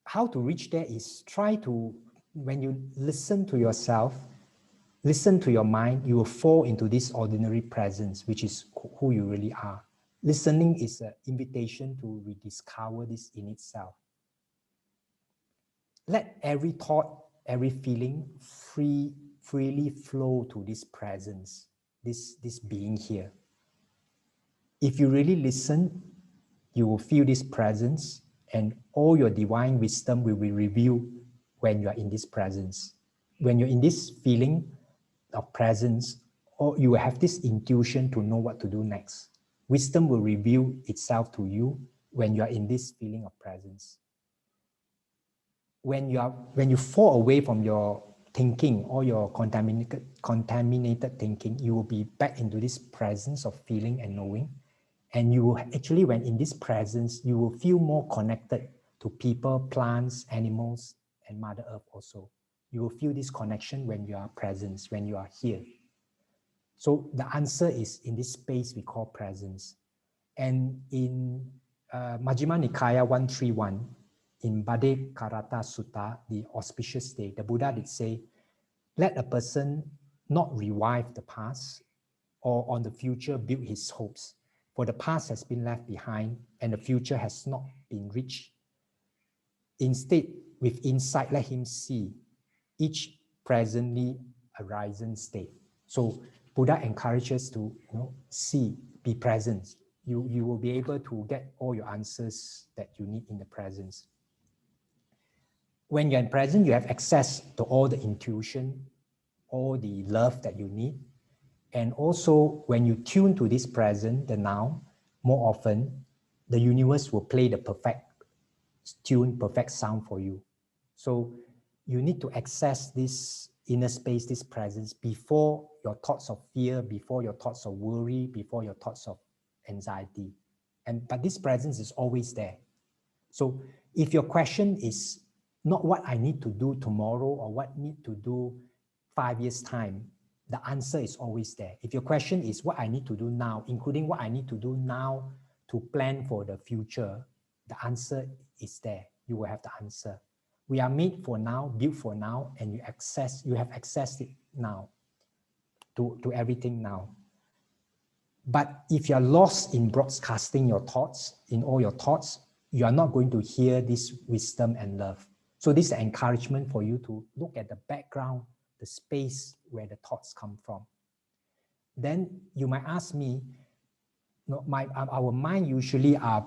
how to reach there is try to, when you listen to yourself, listen to your mind, you will fall into this ordinary presence, which is who you really are. Listening is an invitation to rediscover this in itself. Let every thought, every feeling freely flow to this presence, this being here. If you really listen, you will feel this presence and all your divine wisdom will be revealed when you are in this presence. When you're in this feeling of presence, or you will have this intuition to know what to do next. Wisdom will reveal itself to you when you are in this feeling of presence. When you fall away from your thinking or your contaminated thinking, you will be back into this presence of feeling and knowing. And you will actually, when in this presence, you will feel more connected to people, plants, animals, and Mother Earth also. You will feel this connection when you are present, when you are here. So the answer is in this space we call presence. And in Majjhima Nikaya 131, in Bade Karata Sutta, the auspicious day, the Buddha did say, let a person not revive the past or on the future build his hopes. For the past has been left behind and the future has not been reached. Instead, with insight, let him see each presently arisen state. So Buddha encourages to see, be present. You will be able to get all your answers that you need in the presence. When you're in present, you have access to all the intuition, all the love that you need. And also, when you tune to this present, the now, more often, the universe will play the perfect tune, perfect sound for you. So you need to access this inner space, this presence, before your thoughts of fear, before your thoughts of worry, before your thoughts of anxiety. But this presence is always there. So if your question is not what I need to do tomorrow or what I need to do 5 years' time, the answer is always there. If your question is what I need to do now, including what I need to do now to plan for the future, the answer is there. You will have the answer. We are made for now, built for now, and you have accessed it now to everything now. But if you're lost in broadcasting your thoughts, in all your thoughts, you are not going to hear this wisdom and love. So this is an encouragement for you to look at the background, the space where the thoughts come from. Then you might ask me, our mind usually are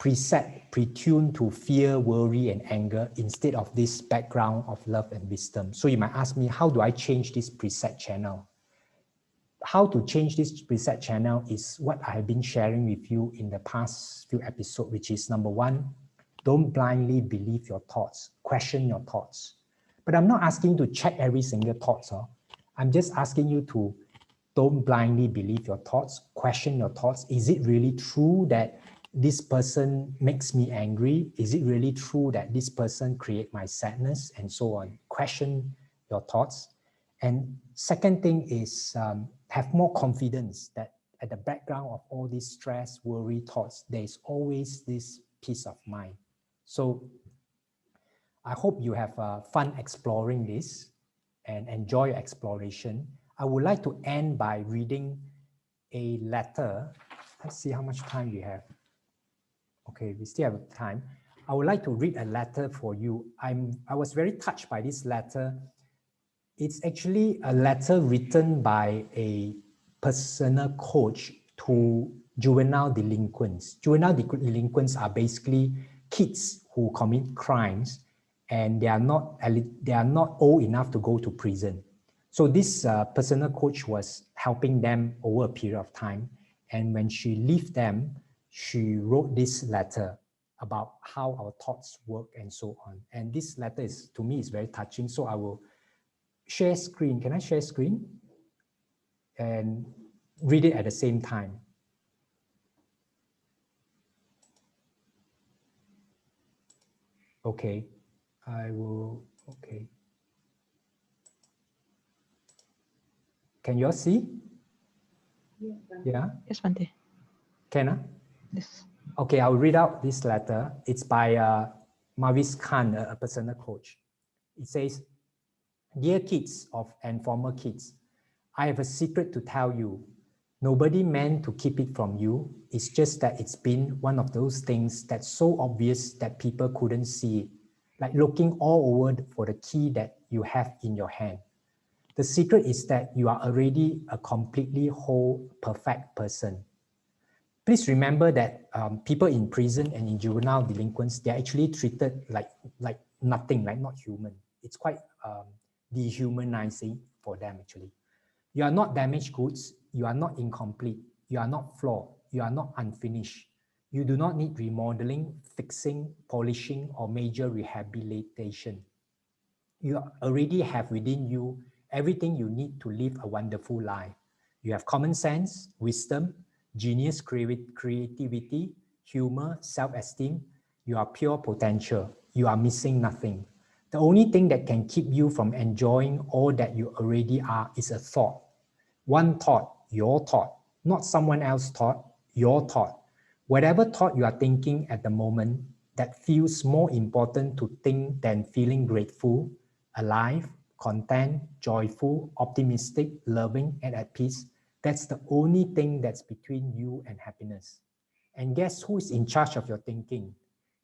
preset, pre-tuned to fear, worry, and anger instead of this background of love and wisdom. So you might ask me, how do I change this preset channel? How to change this preset channel is what I have been sharing with you in the past few episodes, which is number one, don't blindly believe your thoughts, question your thoughts. But I'm not asking you to check every single thought. I'm just asking you to don't blindly believe your thoughts, question your thoughts. Is it really true that this person makes me angry? Is it really true that this person creates my sadness? And so on. Question your thoughts. And second thing is have more confidence that at the background of all these stress, worry, thoughts, there is always this peace of mind. So I hope you have fun exploring this and enjoy your exploration. I would like to end by reading a letter. Let's see how much time we have. Okay, we still have time. I would like to read a letter for you. I was very touched by this letter. It's actually a letter written by a personal coach to juvenile delinquents. Juvenile delinquents are basically kids who commit crimes and they are not old enough to go to prison. So this personal coach was helping them over a period of time. And when she left them, she wrote this letter about how our thoughts work and so on. And this letter is, to me, is very touching. So I will share screen. Can I share screen? And read it at the same time. Okay, I will, okay. Can you all see? Yeah? Yes, Bante. Can I? Yes. Okay, I'll read out this letter. It's by Mavis Khan, a personal coach. It says, "Dear kids and former kids, I have a secret to tell you. Nobody meant to keep it from you. It's just that it's been one of those things that's so obvious that people couldn't see it, like looking all over for the key that you have in your hand. The secret is that you are already a completely whole, perfect person. Please remember that people in prison and in juvenile delinquents, they're actually treated like nothing, like not human. It's quite dehumanizing for them actually. You are not damaged goods. You are not incomplete. You are not flawed. You are not unfinished. You do not need remodeling, fixing, polishing, or major rehabilitation. You already have within you everything you need to live a wonderful life. You have common sense, wisdom, genius, creativity, humor, self-esteem. You are pure potential. You are missing nothing. The only thing that can keep you from enjoying all that you already are is a thought. One thought, your thought, not someone else's thought, your thought. Whatever thought you are thinking at the moment that feels more important to think than feeling grateful, alive, content, joyful, optimistic, loving, and at peace, that's the only thing that's between you and happiness. And guess who is in charge of your thinking?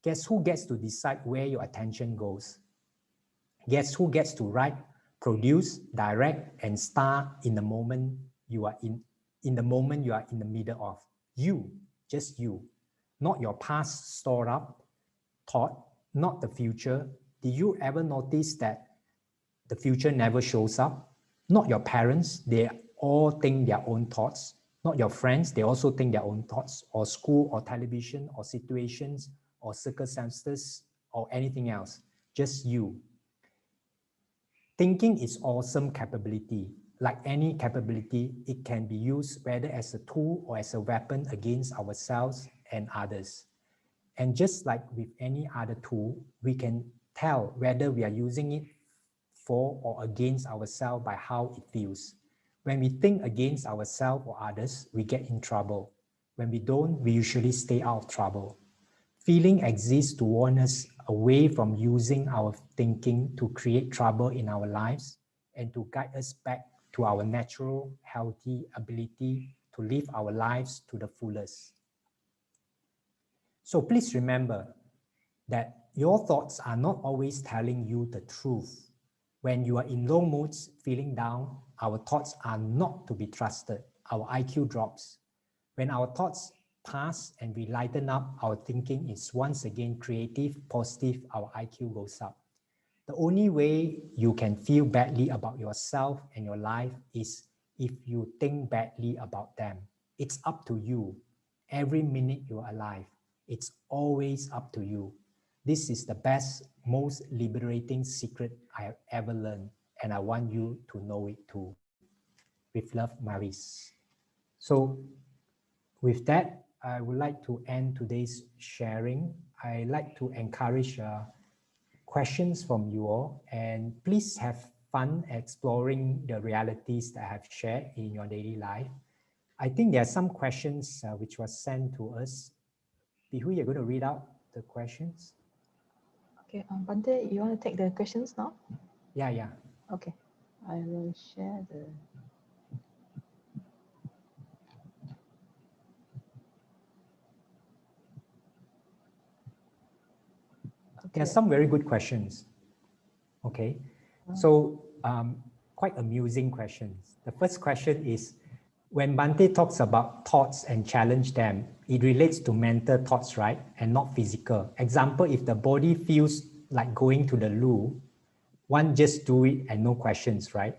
Guess who gets to decide where your attention goes? Guess who gets to write, produce, direct, and star in the moment you are in the moment you are in the middle of? You, just you. Not your past stored up thought, not the future. Did you ever notice that the future never shows up? Not your parents, they all think their own thoughts. Not your friends, they also think their own thoughts, or school, or television, or situations, or circumstances, or anything else. Just you. Thinking is awesome capability. Like any capability, it can be used whether as a tool or as a weapon against ourselves and others. And just like with any other tool, we can tell whether we are using it for or against ourselves by how it feels. When we think against ourselves or others, we get in trouble. When we don't, we usually stay out of trouble. Feeling exists to warn us away from using our thinking to create trouble in our lives and to guide us back to our natural, healthy ability to live our lives to the fullest. So please remember that your thoughts are not always telling you the truth. When you are in low moods, feeling down, our thoughts are not to be trusted. Our IQ drops. When our thoughts pass and we lighten up, our thinking is once again creative, positive, our IQ goes up. The only way you can feel badly about yourself and your life is if you think badly about them. It's up to you. Every minute you're alive, it's always up to you. This is the best, most liberating secret I have ever learned, and I want you to know it too. With love, Maris. So with that, I would like to end today's sharing. I like to encourage questions from you all, and please have fun exploring the realities that I have shared in your daily life. I think there are some questions which were sent to us. Bihu, you're going to read out the questions? Okay, Bante, you want to take the questions now? Yeah. Okay, I will share the... There are some very good questions. Okay, so quite amusing questions. The first question is, when Bante talks about thoughts and challenge them, it relates to mental thoughts, right? And not physical. Example, if the body feels like going to the loo, one just do it and no questions, right?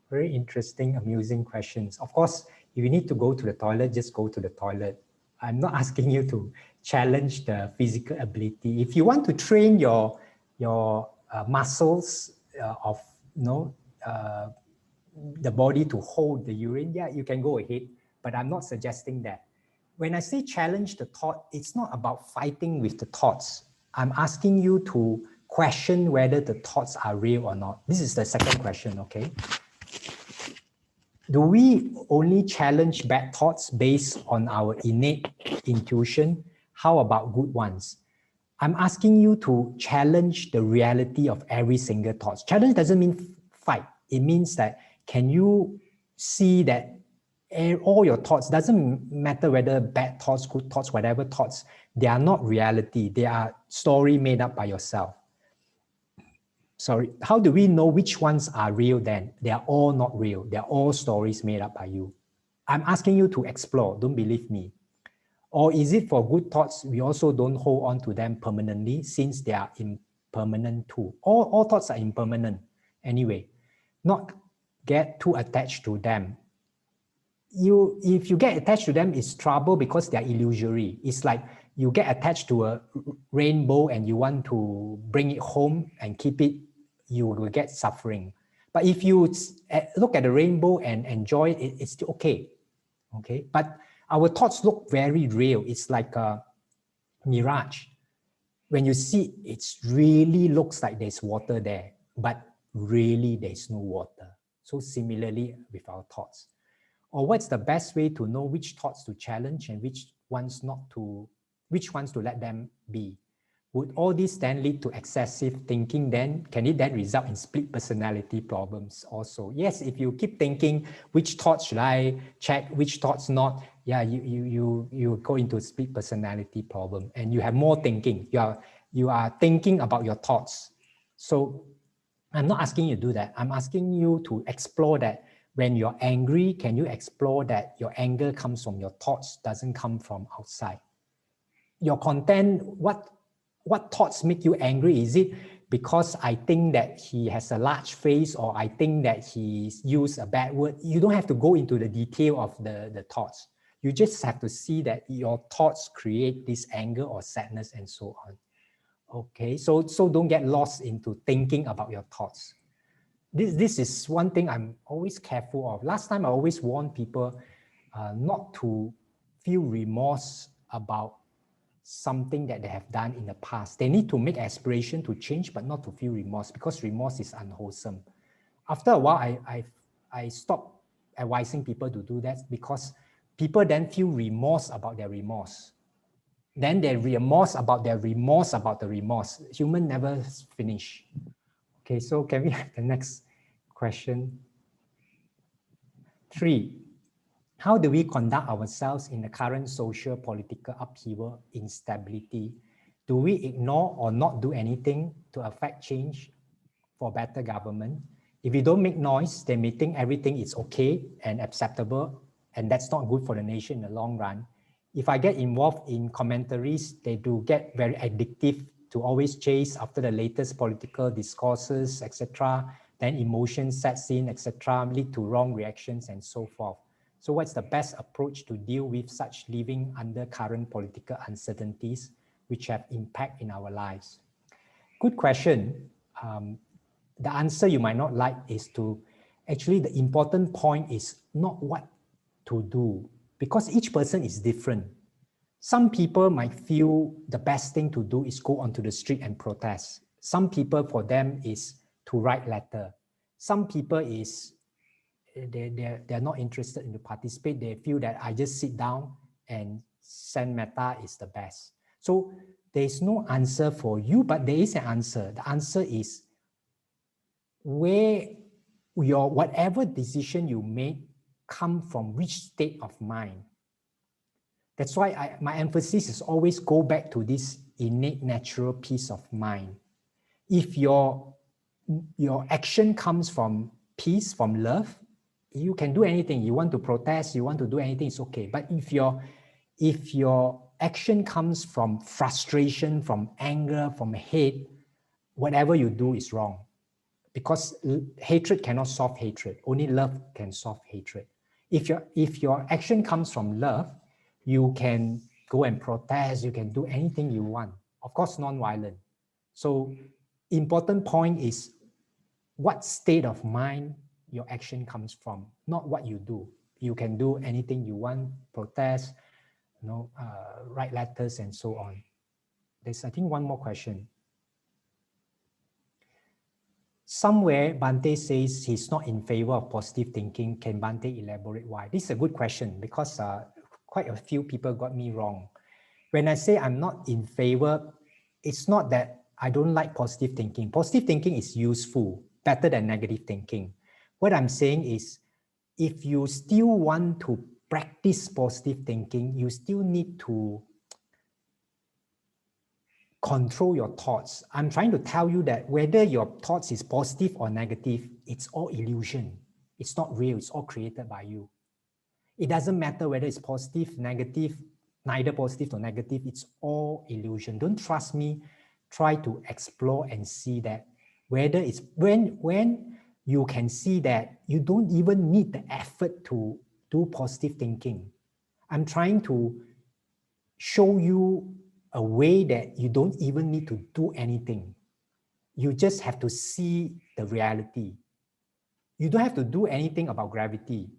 Very interesting, amusing questions. Of course, if you need to go to the toilet, just go to the toilet. I'm not asking you to challenge the physical ability. If you want to train your muscles of the body to hold the urine, yeah, you can go ahead, but I'm not suggesting that. When I say challenge the thought, it's not about fighting with the thoughts. I'm asking you to question whether the thoughts are real or not. This is the second question, okay? Do we only challenge bad thoughts based on our innate intuition? How about good ones? I'm asking you to challenge the reality of every single thought. Challenge doesn't mean fight. It means that can you see that all your thoughts, doesn't matter whether bad thoughts, good thoughts, whatever thoughts, they are not reality. They are story made up by yourself. Sorry, how do we know which ones are real then? They are all not real. They are all stories made up by you. I'm asking you to explore, don't believe me. Or is it for good thoughts, we also don't hold on to them permanently since they are impermanent too. All thoughts are impermanent anyway. Not get too attached to them. If you get attached to them, it's trouble because they are illusory. It's like you get attached to a rainbow and you want to bring it home and keep it, you will get suffering. But if you look at the rainbow and enjoy it, it's still okay. Okay, but our thoughts look very real. It's like a mirage. When you see, it really looks like there's water there, but really there's no water. So similarly with our thoughts. Or what's the best way to know which thoughts to challenge and which ones to let them be? Would all this then lead to excessive thinking then? Can it then result in split personality problems also? Yes, if you keep thinking, which thoughts should I check, which thoughts not? Yeah, you go into a split personality problem and you have more thinking. You are thinking about your thoughts. So I'm not asking you to do that. I'm asking you to explore that. When you're angry, can you explore that your anger comes from your thoughts, doesn't come from outside? Your content, what thoughts make you angry? Is it because I think that he has a large face or I think that he used a bad word? You don't have to go into the detail of the thoughts. You just have to see that your thoughts create this anger or sadness and so on. Okay, so don't get lost into thinking about your thoughts. This is one thing I'm always careful of. Last time I always warn people not to feel remorse about something that they have done in the past. They need to make aspiration to change, but not to feel remorse because remorse is unwholesome. After a while, I stopped advising people to do that because people then feel remorse about their remorse. Then they remorse about their remorse about the remorse. Human never finish. Okay, so can we have the next question? 3. How do we conduct ourselves in the current social political upheaval instability? Do we ignore or not do anything to affect change for better government? If we don't make noise, they may think everything is okay and acceptable, and that's not good for the nation in the long run. If I get involved in commentaries, they do get very addictive to always chase after the latest political discourses, etc. Then emotion sets in, etc., lead to wrong reactions and so forth. So what's the best approach to deal with such living under current political uncertainties which have impact in our lives? Good question. The answer you might not like is to, actually the important point is not what to do, because each person is different. Some people might feel the best thing to do is go onto the street and protest. Some people, for them, is to write letter. Some people is, they're not interested in to participate. They feel that I just sit down and send metta is the best. So there is no answer for you, but there is an answer. The answer is where your whatever decision you make come from which state of mind. That's why my emphasis is always go back to this innate natural peace of mind. If your action comes from peace, from love, you can do anything. You want to protest, you want to do anything, it's okay. But if your action comes from frustration, from anger, from hate, whatever you do is wrong. Because hatred cannot solve hatred. Only love can solve hatred. If your action comes from love, you can go and protest, you can do anything you want. Of course, non-violent. So important point is what state of mind your action comes from, not what you do. You can do anything you want, protest, write letters and so on. There's, I think, one more question. Somewhere, Bhante says he's not in favor of positive thinking. Can Bhante elaborate why? This is a good question because quite a few people got me wrong. When I say I'm not in favor, it's not that I don't like positive thinking. Positive thinking is useful, better than negative thinking. What I'm saying is, if you still want to practice positive thinking, you still need to control your thoughts. I'm trying to tell you that whether your thoughts is positive or negative, it's all illusion. It's not real. It's all created by you. It doesn't matter whether it's positive, negative, neither positive nor negative. It's all illusion. Don't trust me. Try to explore and see that whether it's when you can see that you don't even need the effort to do positive thinking. I'm trying to show you a way that you don't even need to do anything. You just have to see the reality. You don't have to do anything about gravity.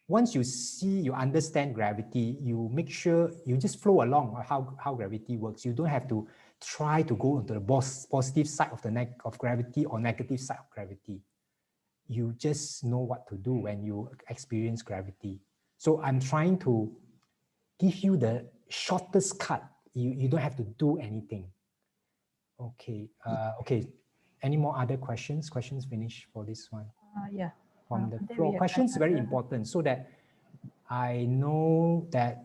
Once you see, you understand gravity, you make sure you just flow along how gravity works. You don't have to try to go into the positive side of gravity or negative side of gravity. You just know what to do when you experience gravity. So I'm trying to give you the shortest cut. You don't have to do anything. Okay. Okay. Any more other questions? Questions finished for this one? Yeah. From the floor. Questions very important so that I know that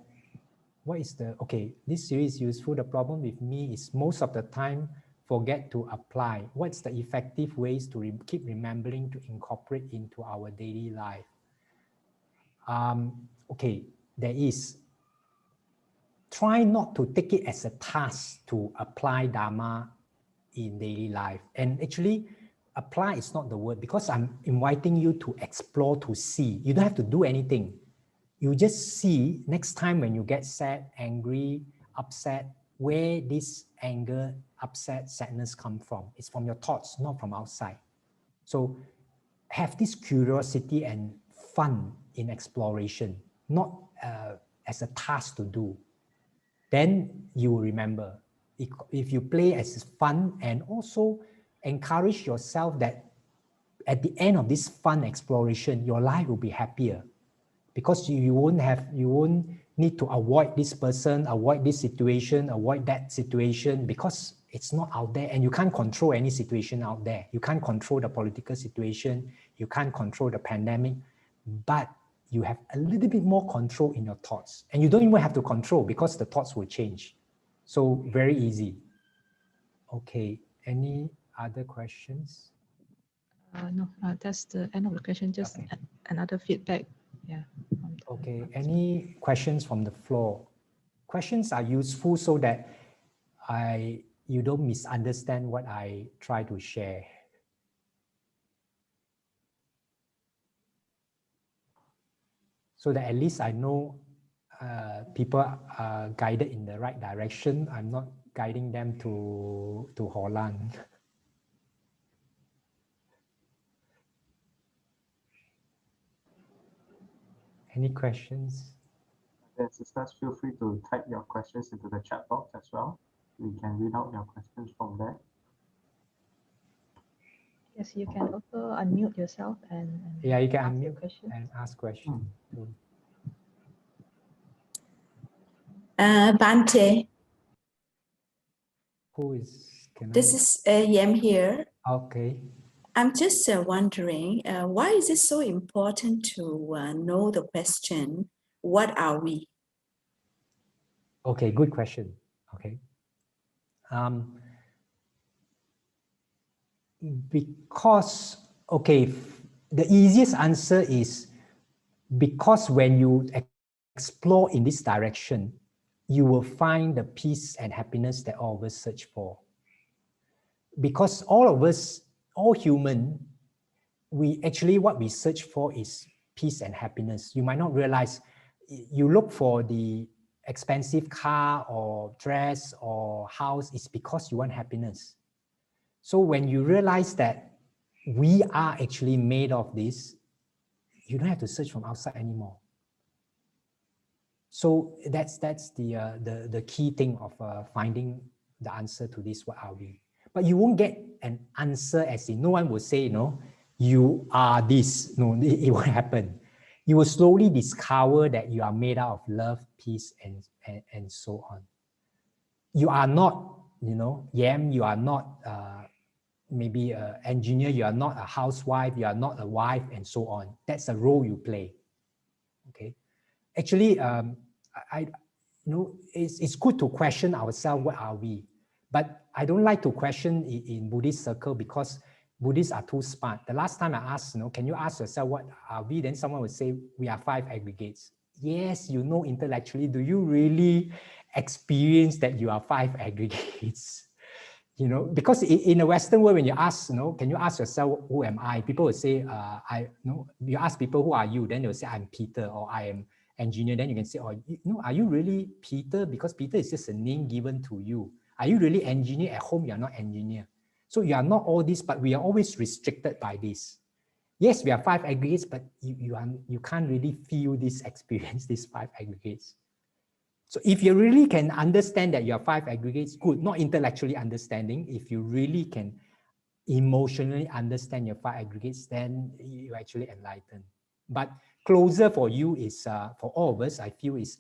okay, this series is useful. The problem with me is most of the time forget to apply. What's the effective ways to keep remembering to incorporate into our daily life? Okay, there is. Try not to take it as a task to apply Dharma in daily life. And actually, apply is not the word, because I'm inviting you to explore, to see. You don't have to do anything. You just see next time when you get sad, angry, upset, where this anger, upset, sadness come from. It's from your thoughts, not from outside. So have this curiosity and fun in exploration, not as a task to do. Then you will remember. If you play as fun and also encourage yourself that at the end of this fun exploration, your life will be happier. because you won't need to avoid this person, avoid this situation, avoid that situation, because it's not out there, and you can't control any situation out there. You can't control the political situation, you can't control the pandemic, but you have a little bit more control in your thoughts, and you don't even have to control because the thoughts will change. So very easy. Okay, any other questions? No, that's the end of the question. Just Okay. another feedback. Yeah. Okay, any questions from the floor? Questions are useful so that you don't misunderstand what I try to share. So that at least I know people are guided in the right direction. I'm not guiding them to Holland. Any questions? Yes, sisters, feel free to type your questions into the chat box as well. We can read out your questions from there. Yes, you can also unmute yourself and Yeah, you can ask your unmute question. and ask questions. Bante, Who is? this is Yem here. Okay. I'm just wondering, why is it so important to know the question, what are we? Okay, good question. Okay. Because, okay, the easiest answer is because when you explore in this direction, you will find the peace and happiness that all of us search for. Because all of us, all human, what we search for is peace and happiness. You might not realize, you look for the expensive car or dress or house, it's because you want happiness. So when you realize that we are actually made of this, you don't have to search from outside anymore. So that's the key thing of finding the answer to this, what are we? But you won't get an answer as in, no one will say, you are this. No, it won't happen. You will slowly discover that you are made out of love, peace, and so on. You are not, Yam, you are not maybe an engineer, you are not a housewife, you are not a wife, and so on. That's the role you play. Okay. Actually, it's good to question ourselves, what are we? But I don't like to question in Buddhist circle because Buddhists are too smart. The last time I asked, can you ask yourself, what are we? Then someone would say, we are 5 aggregates. Yes, intellectually, do you really experience that you are 5 aggregates? Because in the Western world, when you ask, can you ask yourself, who am I? People will say, you ask people, who are you? Then they'll say, I'm Peter, or I am engineer. Then you can say, are you really Peter? Because Peter is just a name given to you. Are you really engineer? At home, you're not engineer. So you are not all this, but we are always restricted by this. Yes, we are 5 aggregates, but you can't really feel this experience, these 5 aggregates. So if you really can understand that you are 5 aggregates, good, not intellectually understanding. If you really can emotionally understand your 5 aggregates, then you actually enlighten. But closer for you is, for all of us, I feel, is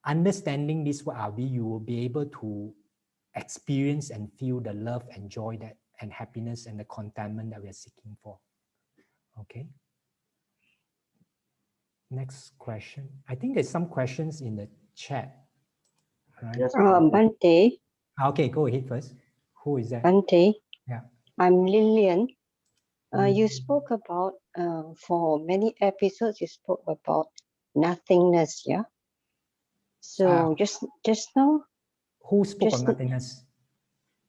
understanding this, what are we, you will be able to experience and feel the love and joy that, and happiness and the contentment that we are seeking for. Okay. Next question. I think there's some questions in the chat. Right? Yes. Bante. Okay, go ahead first. Who is that? Bante. Yeah. I'm Lillian. You spoke about, for many episodes, you spoke about nothingness, yeah? So just now? Who spoke of nothingness?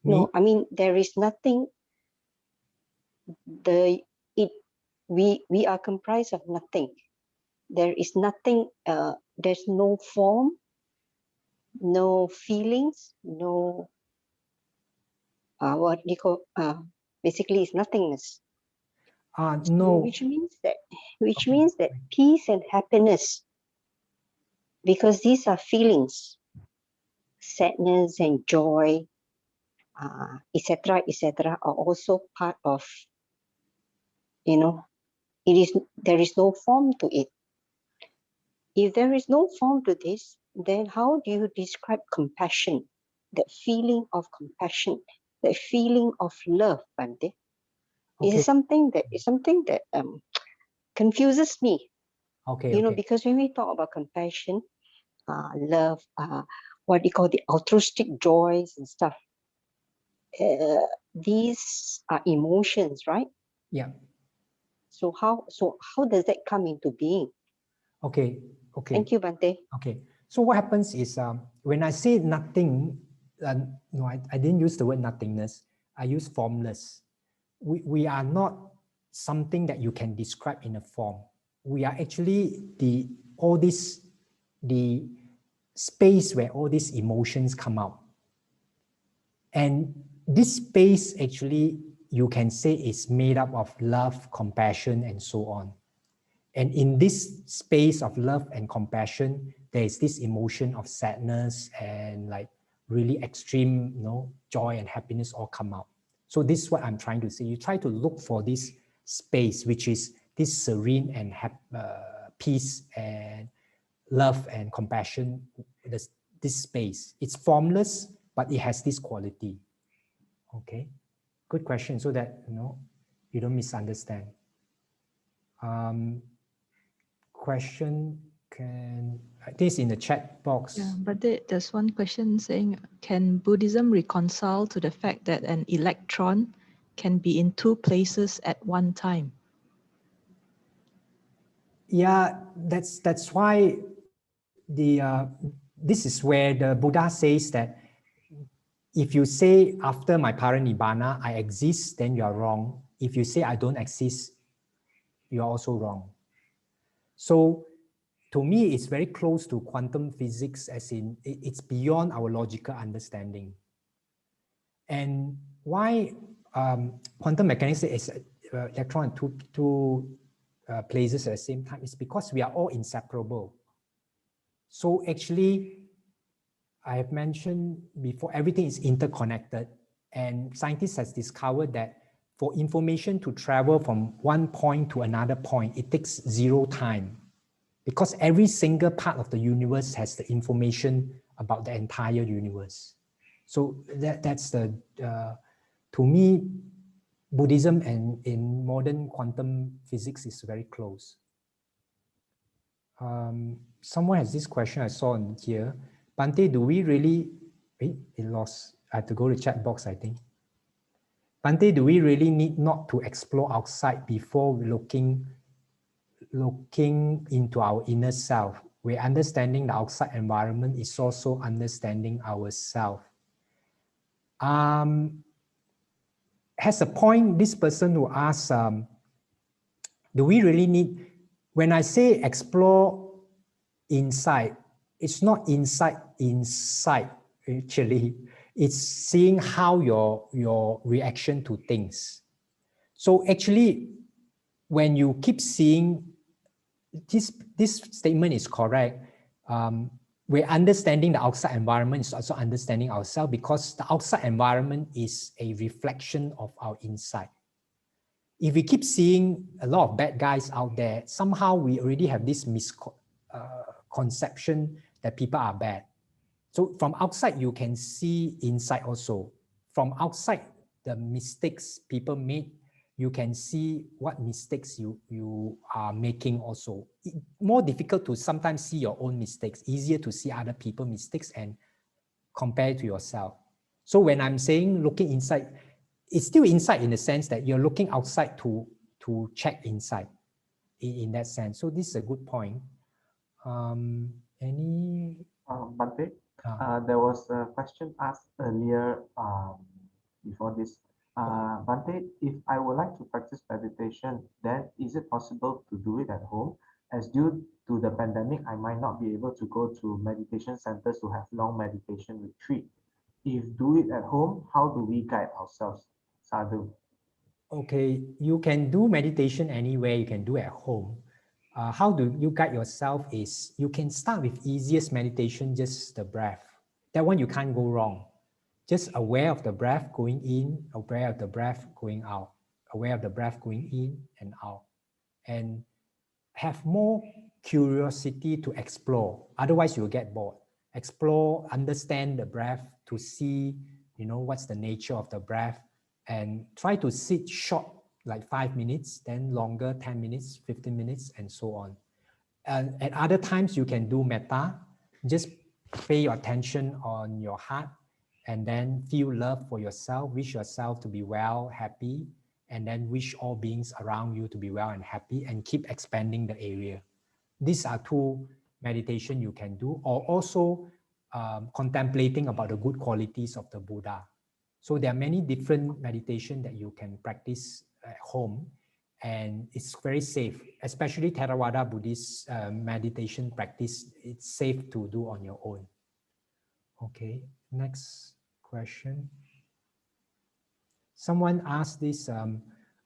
Me? No, I mean, there is nothing, we are comprised of nothing. There is nothing, there's no form, no feelings, no, what you call, basically it's nothingness. No. Which means that peace and happiness, because these are feelings, sadness and joy, etc., are also part of, there is no form to it. If there is no form to this, then how do you describe compassion? That feeling of compassion, that feeling of love, Bante. Okay. It's something that confuses me. Okay. You know, Okay. because when we talk about compassion, love, what do you call the altruistic joys and stuff, these are emotions, right? Yeah. So how does that come into being? Okay. Okay. Thank you, Bante. Okay. So what happens is when I say nothing, no, I didn't use the word nothingness. I use formless. We are not something that you can describe in a form. We are actually the space where all these emotions come out. And this space actually, you can say, is made up of love, compassion, and so on. And in this space of love and compassion, there is this emotion of sadness and like really extreme, joy and happiness all come out. So this is what I'm trying to say. You try to look for this space, which is this serene and peace and love and compassion, this space. It's formless, but it has this quality. Okay, good question. So that you don't misunderstand. Question this in the chat box. Yeah, but there's one question saying, can Buddhism reconcile to the fact that an electron can be in two places at one time? Yeah, that's why this is where the Buddha says that if you say after my paranibbana I exist, then you are wrong. If you say I don't exist, you are also wrong. So to me, it's very close to quantum physics, as in it's beyond our logical understanding. And why quantum mechanics is electron in two places at the same time is because we are all inseparable. So actually, I have mentioned before, everything is interconnected, and scientists have discovered that for information to travel from one point to another point, it takes zero time, because every single part of the universe has the information about the entire universe. So that's the, to me, Buddhism and in modern quantum physics is very close. Someone has this question I saw in here. Bante, do we really, it lost, I have to go to chat box, I think. Bante, do we really need not to explore outside before looking into our inner self, where understanding the outside environment is also understanding ourselves? Has a point, this person who asks, do we really need, when I say explore inside, it's not inside actually, it's seeing how your reaction to things. So actually, when you keep seeing, this statement is correct. We're understanding the outside environment is also understanding ourselves, because the outside environment is a reflection of our inside. If we keep seeing a lot of bad guys out there, somehow we already have this misconception that people are bad. So from outside, you can see inside also. From outside, the mistakes people made, you can see what mistakes you are making also. More difficult to sometimes see your own mistakes, easier to see other people's mistakes and compare to yourself. So when I'm saying looking inside, it's still inside in the sense that you're looking outside to check inside in that sense. So this is a good point. Any? Bante, there was a question asked earlier before this. Bante, if I would like to practice meditation, then is it possible to do it at home? As due to the pandemic, I might not be able to go to meditation centers to have long meditation retreat. If do it at home, how do we guide ourselves? Sadhu. Okay, you can do meditation anywhere, you can do at home. How do you guide yourself is you can start with easiest meditation, just the breath. That one you can't go wrong. Just aware of the breath going in, aware of the breath going out, aware of the breath going in and out. And have more curiosity to explore. Otherwise, you'll get bored. Explore, understand the breath, to see, what's the nature of the breath, and try to sit short, like 5 minutes, then longer, 10 minutes, 15 minutes, and so on. And at other times, you can do metta. Just pay your attention on your heart, and then feel love for yourself, wish yourself to be well, happy, and then wish all beings around you to be well and happy, and keep expanding the area. These are two meditation you can do, or also contemplating about the good qualities of the Buddha. So there are many different meditation that you can practice at home, and it's very safe, especially Theravada Buddhist meditation practice. It's safe to do on your own. Okay, next question. Someone asked this,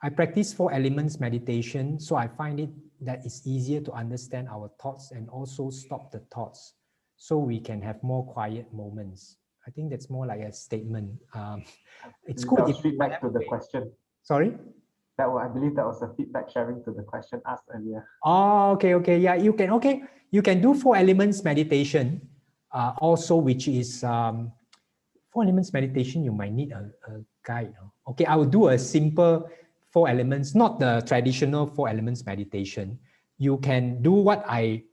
I practice 4 elements meditation, so I find it that it's easier to understand our thoughts and also stop the thoughts, so we can have more quiet moments. I think that's more like a statement. It's good. That was feedback to the question. Sorry? I believe that was a feedback sharing to the question asked earlier. Oh, okay. Yeah, you can do 4 elements meditation also, which is 4 elements meditation. You might need a guide. Okay, I will do a simple 4 elements, not the traditional 4 elements meditation. You can do what I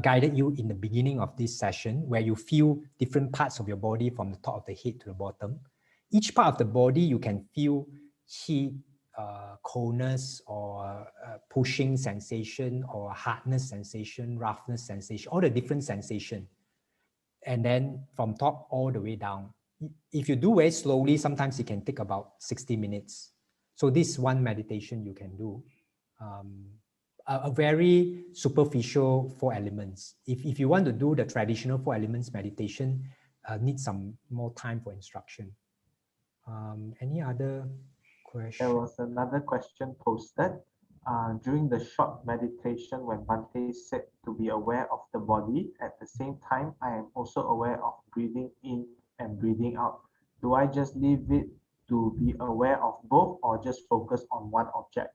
guided you in the beginning of this session, where you feel different parts of your body from the top of the head to the bottom. Each part of the body you can feel heat, coldness, or pushing sensation, or hardness sensation, roughness sensation, all the different sensation. And then from top all the way down. If you do very slowly, sometimes it can take about 60 minutes. So this is one meditation you can do. A very superficial 4 elements. If you want to do the traditional 4 elements meditation, need some more time for instruction. Any other question? There was another question posted. During the short meditation, when Bhante said to be aware of the body, at the same time, I am also aware of breathing in and breathing out. Do I just leave it to be aware of both, or just focus on one object?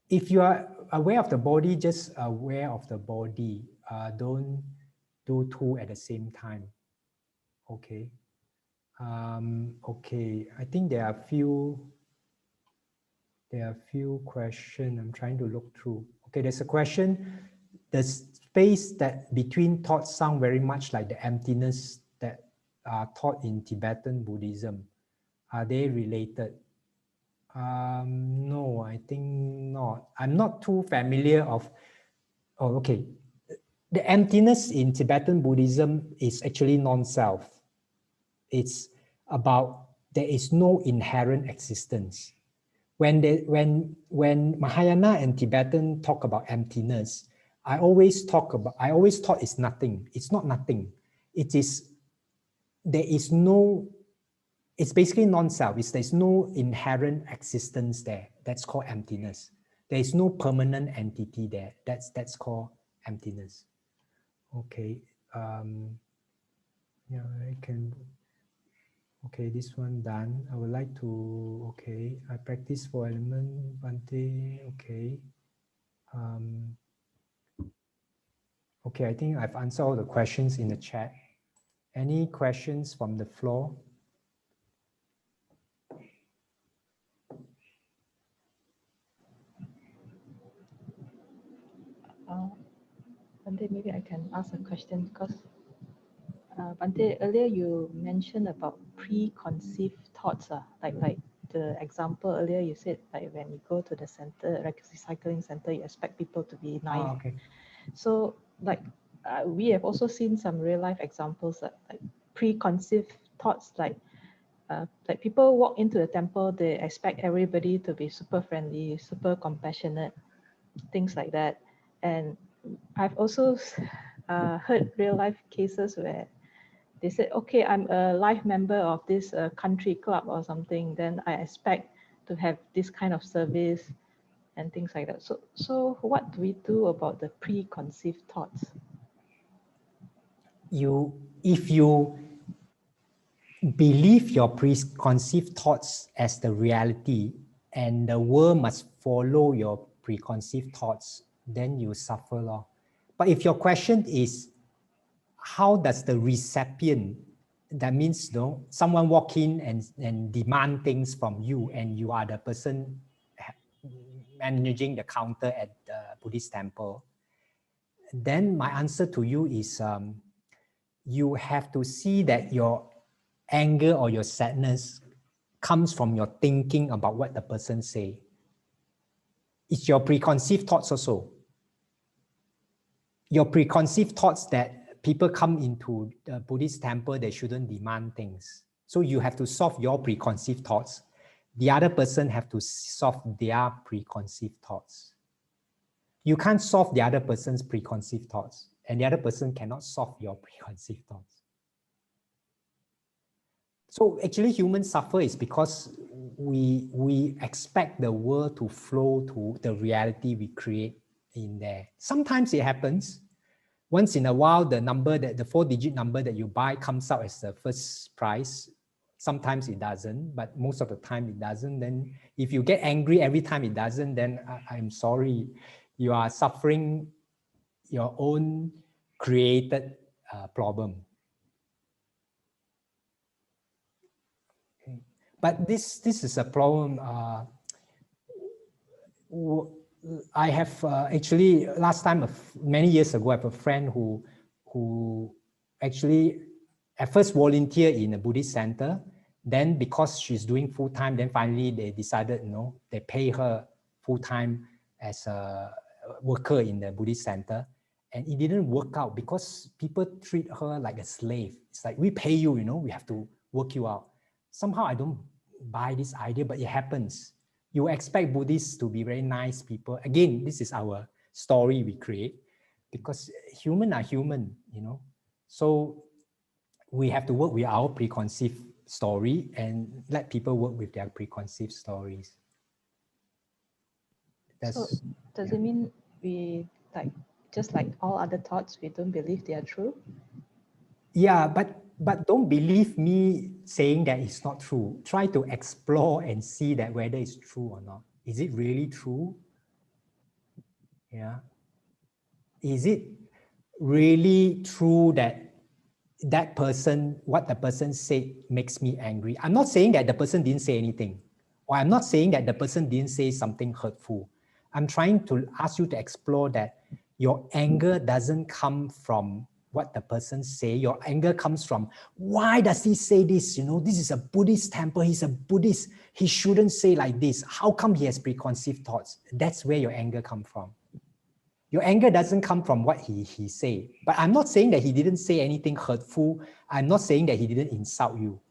If you are aware of the body, just aware of the body. Don't do 2 at the same time. Okay. Okay. I think there are a few questions I'm trying to look through. Okay, there's a question. The space that between thoughts sound very much like the emptiness that are taught in Tibetan Buddhism. Are they related? No, I think not. I'm not too familiar of. Oh, okay. The emptiness in Tibetan Buddhism is actually non-self. It's about there is no inherent existence. When Mahayana and Tibetan talk about emptiness, I always thought it's nothing. It's not nothing. There is no. It's basically non-self. There's no inherent existence there. That's called emptiness. There is no permanent entity there. That's called emptiness. Okay. Yeah, I can. Okay, this one done. I would like to. Okay, I practice 4 elements. Bhante. Okay. Okay, I think I've answered all the questions in the chat. Any questions from the floor? Bhante, maybe I can ask a question, because Bhante, earlier you mentioned about preconceived thoughts, like the example earlier you said, like when you go to the center, recycling center, you expect people to be nice. Oh, okay. So like we have also seen some real life examples like preconceived thoughts, like people walk into the temple, they expect everybody to be super friendly, super compassionate, things like that. And I've also heard real life cases where they said, okay, I'm a life member of this country club or something, then I expect to have this kind of service and things like that. So what do we do about the preconceived thoughts? If you believe your preconceived thoughts as the reality, and the world must follow your preconceived thoughts, then you suffer. But if your question is, how does the recipient, that means someone walk in and demand things from you, and you are the person managing the counter at the Buddhist temple, then my answer to you is you have to see that your anger or your sadness comes from your thinking about what the person say. It's your preconceived thoughts also. Your preconceived thoughts that people come into the Buddhist temple, they shouldn't demand things. So you have to solve your preconceived thoughts. The other person have to solve their preconceived thoughts. You can't solve the other person's preconceived thoughts, and the other person cannot solve your preconceived thoughts. So actually humans suffer is because we expect the world to flow to the reality we create in there. Sometimes it happens. Once in a while, the 4-digit number that you buy comes out as the first prize. Sometimes it doesn't, but most of the time it doesn't. Then if you get angry every time it doesn't, then I'm sorry. You are suffering your own created problem. Okay. But this is a problem. I have actually, last time, many years ago, I have a friend who actually at first volunteered in a Buddhist center. Then because she's doing full-time, then finally they decided, they pay her full-time as a worker in the Buddhist center. And it didn't work out because people treat her like a slave. It's like, we pay you, we have to work you out. Somehow I don't buy this idea, but it happens. You expect Buddhists to be very nice people. Again, this is our story we create because humans are human, So we have to work with our preconceived story and let people work with their preconceived stories. So does it mean we, just like all other thoughts, we don't believe they are true? Yeah, but don't believe me saying that it's not true. Try to explore and see that whether it's true or not. Is it really true? Yeah. Is it really true that what the person said makes me angry? I'm not saying that the person didn't say anything, or I'm not saying that the person didn't say something hurtful. I'm trying to ask you to explore that your anger doesn't come from what the person say. Your anger comes from, why does he say this? This is a Buddhist temple. He's a Buddhist. He shouldn't say like this. How come he has preconceived thoughts? That's where your anger comes from. Your anger doesn't come from what he said. But I'm not saying that he didn't say anything hurtful. I'm not saying that he didn't insult you.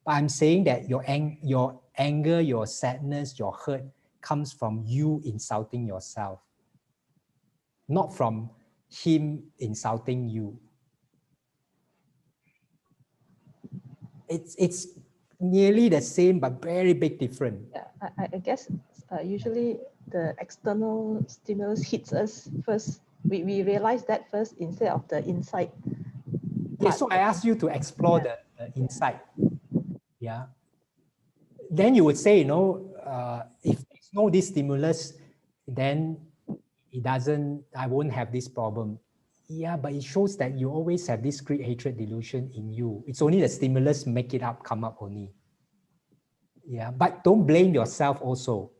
But I'm saying that your anger, your sadness, your hurt comes from you insulting yourself, not from him insulting you. It's nearly the same, but very big difference. Yeah, I guess usually the external stimulus hits us first. We realize that first instead of the inside. Yeah, so I asked you to explore the inside. Yeah. Then you would say, if there's no this stimulus, then I won't have this problem. Yeah, but it shows that you always have this greed, hatred, delusion in you. It's only the stimulus come up only. Yeah, but don't blame yourself also.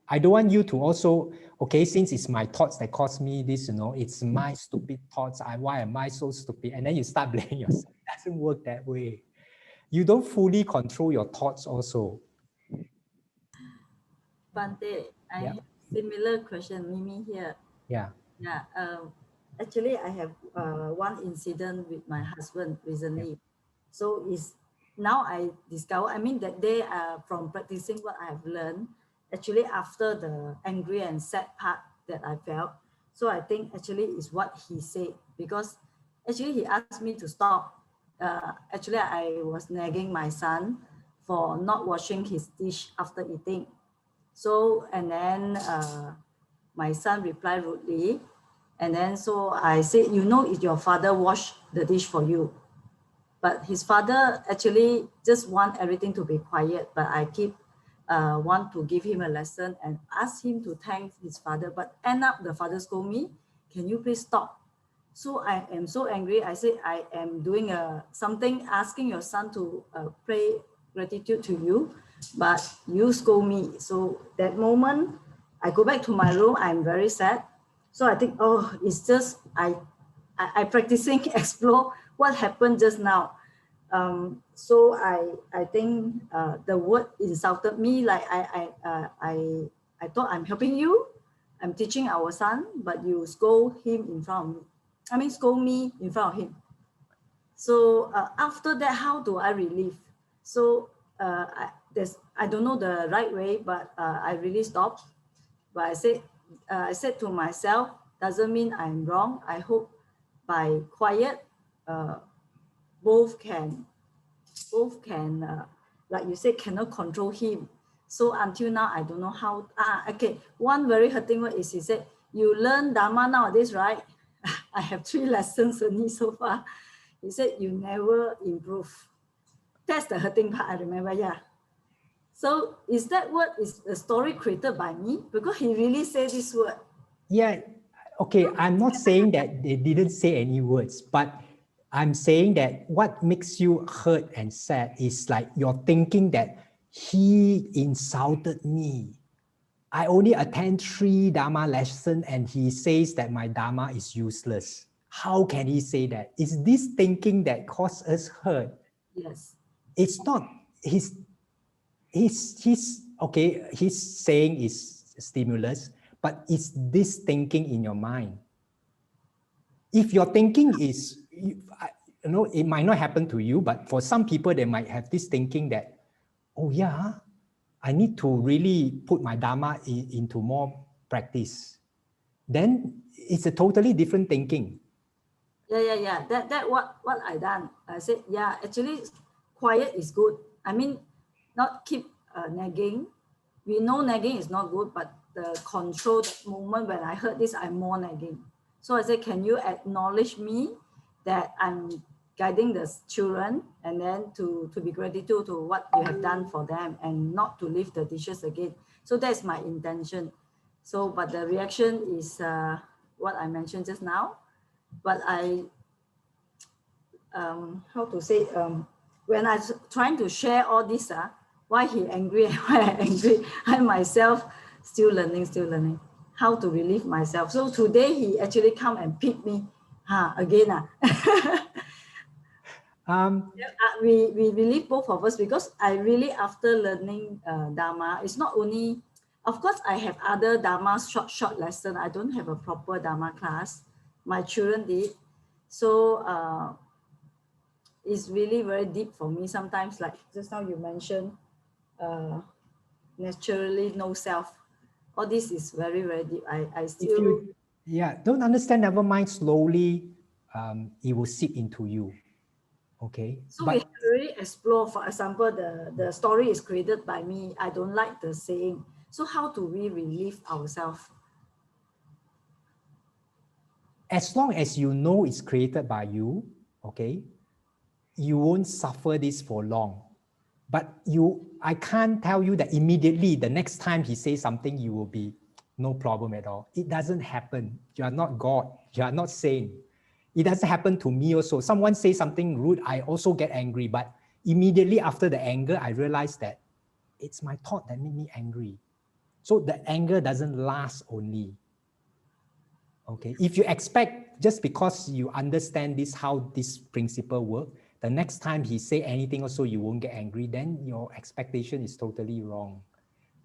I don't want you to also, since it's my thoughts that cause me this, it's my stupid thoughts. Why am I so stupid? And then you start blaming yourself. It doesn't work that way. You don't fully control your thoughts also. Bante, I have similar question, Mimi here. Yeah. Yeah. Actually, I have one incident with my husband recently. Yeah. So now I discover, that day from practicing what I have learned, actually after the angry and sad part that I felt, so I think actually is what he said, because actually he asked me to stop. Actually, I was nagging my son for not washing his dish after eating. So, and then my son replied rudely. And then so I said, if your father wash the dish for you. But his father actually just want everything to be quiet. But I keep want to give him a lesson and ask him to thank his father. But end up the father scold me. can you please stop? So I am so angry. I said, I am doing something, asking your son to pray gratitude to you, but you scold me. So that moment, I go back to my room. I'm very sad. So I think, oh, it's just I practicing explore what happened just now. So I think the word insulted me. Like I thought I'm helping you, I'm teaching our son, but you scold him in front of me. I mean, scold me in front of him. So after that, how do I relieve? So I don't know the right way, but I really stopped. But I said to myself, doesn't mean I'm wrong. I hope by quiet, both can, like you said, cannot control him. So until now, I don't know how. Okay, one very hurting word is he said, you learn Dharma nowadays, right? I have 3 lessons only so far. He said, you never improve. That's the hurting part, I remember, yeah. So is that word is a story created by me? Because he really said this word. Yeah, okay, I'm not saying that they didn't say any words, but I'm saying that what makes you hurt and sad is like you're thinking that he insulted me. I only attend 3 Dharma lessons and he says that my Dharma is useless. How can he say that? Is this thinking that causes us hurt? Yes. It's not. He's okay, he's saying is stimulus, but it's this thinking in your mind. If your thinking is, it might not happen to you, but for some people, they might have this thinking that, oh yeah, I need to really put my Dharma into more practice. Then it's a totally different thinking. Yeah. That what I done. I said, yeah, actually, quiet is good. I mean, not keep nagging. We know nagging is not good, but the control moment when I heard this, I'm more nagging. So I said, can you acknowledge me that I'm guiding the children, and then to be gratitude to what you have done for them, and not to leave the dishes again. So that's my intention. So, but the reaction is what I mentioned just now. But I, how to say, when I was trying to share all this, why he angry and why I angry, I myself still learning how to relieve myself. So today he actually come and pick me again. We relieve both of us, because I really, after learning Dharma, it's not only, of course, I have other Dharma short lesson. I don't have a proper Dharma class. My children did. So it's really very deep for me sometimes, like just now you mentioned, naturally no self. All this is very, very deep. I still... don't understand, never mind, slowly it will seep into you. Okay. So we have to really explore. For example, the story is created by me. I don't like the saying. So how do we relieve ourselves? As long as you know it's created by you, okay, you won't suffer this for long. But I can't tell you that immediately the next time he says something, you will be no problem at all. It doesn't happen. You are not God. You are not sane. It doesn't happen to me also. Someone says something rude, I also get angry. But immediately after the anger, I realize that it's my thought that made me angry. So the anger doesn't last only. Okay. If you expect, just because you understand this, how this principle works, the next time he say anything also you won't get angry, then your expectation is totally wrong.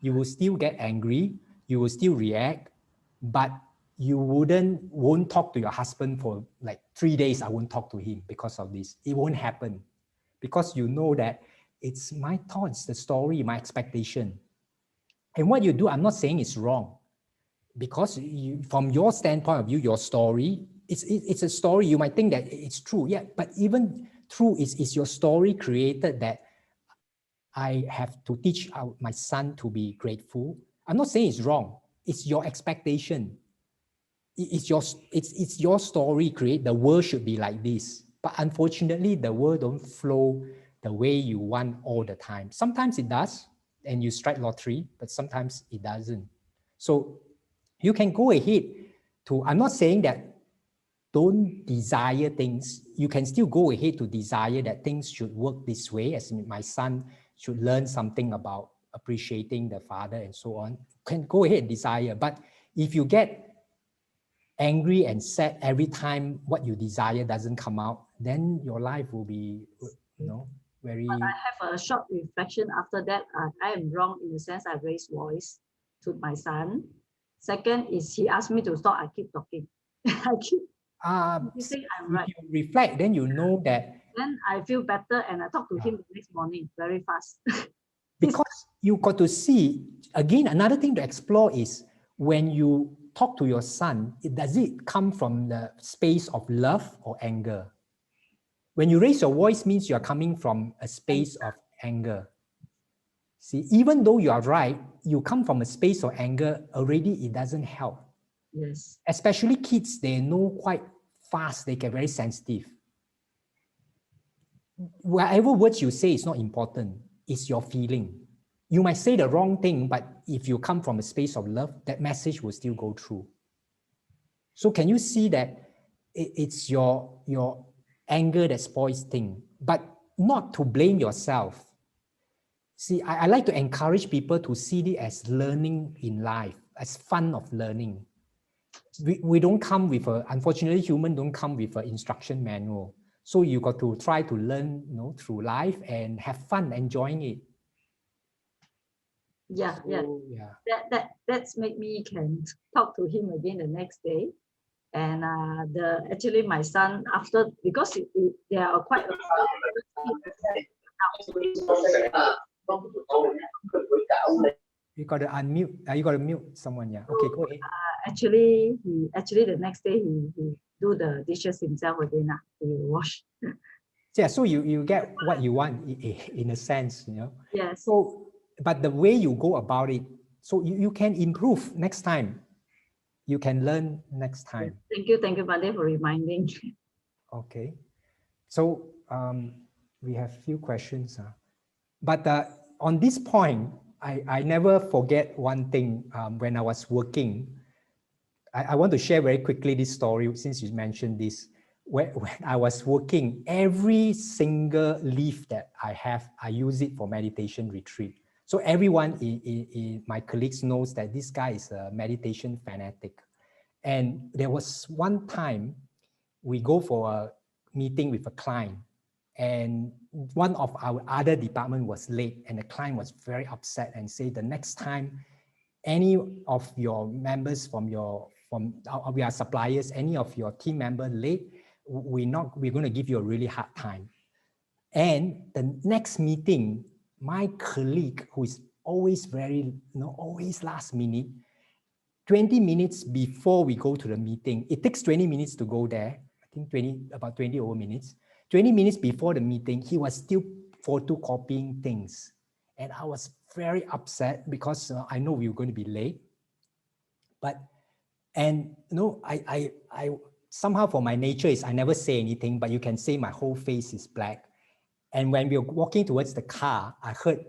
You will still get angry, you will still react, but you won't talk to your husband for like 3 days. I won't talk to him because of this. It won't happen, because you know that it's my thoughts, the story, my expectation. And what you do, I'm not saying it's wrong, because from your standpoint of view, your story, it's a story. You might think that it's true, yeah, but even true is your story created that I have to teach my son to be grateful. I'm not saying it's wrong. It's your expectation. It's your story create. The world should be like this. But unfortunately, the world don't flow the way you want all the time. Sometimes it does, and you strike lottery, but sometimes it doesn't. So you can go ahead, I'm not saying that don't desire things. You can still go ahead to desire that things should work this way, as in my son should learn something about appreciating the father and so on. You can go ahead and desire. But if you get angry and sad every time what you desire doesn't come out, then your life will be, very... But I have a short reflection after that. I am wrong in the sense I raised voice to my son. Second is he asked me to stop. I keep talking. I keep saying I'm right. If you reflect, then you know that. Then I feel better and I talk to him the next morning very fast. Because you got to see, again, another thing to explore is when you talk to your son, does it come from the space of love or anger? When you raise your voice means you are coming from a space of anger. See, even though you are right, you come from a space of anger, already it doesn't help. Yes. Especially kids, they know quite fast, they get very sensitive. Whatever words you say is not important, it's your feeling. You might say the wrong thing, but if you come from a space of love, that message will still go through. So can you see that it's your anger that spoils things, but not to blame yourself. See, I like to encourage people to see it as learning in life, as fun of learning. We don't come with unfortunately, humans don't come with an instruction manual. So you got to try to learn, through life and have fun enjoying it. Yeah, so, that's made me can talk to him again the next day. And actually my son, after, because there are quite a you got to unmute. You got to mute someone. Yeah. Okay, go ahead. Actually the next day he do the dishes himself again. He wash. Yeah. So you get what you want in a sense, Yes. So, but the way you go about it, so you can improve next time. You can learn next time. Thank you, Bade, for reminding. Okay. So we have few questions. But on this point, I never forget one thing when I was working. I want to share very quickly this story since you mentioned this. When I was working, every single leave that I have, I use it for meditation retreat. So everyone in my colleagues knows that this guy is a meditation fanatic. And there was one time we go for a meeting with a client, and one of our other department was late, and the client was very upset and said, the next time any of your members we are suppliers, any of your team member late, we're going to give you a really hard time. And the next meeting, my colleague, who is always very, always last minute, 20 minutes before we go to the meeting, it takes 20 minutes to go there. I think about 20 over minutes. 20 minutes before the meeting, he was still photocopying things. And I was very upset because I know we were going to be late. I somehow for my nature is I never say anything, but you can say my whole face is black. And when we were walking towards the car, I heard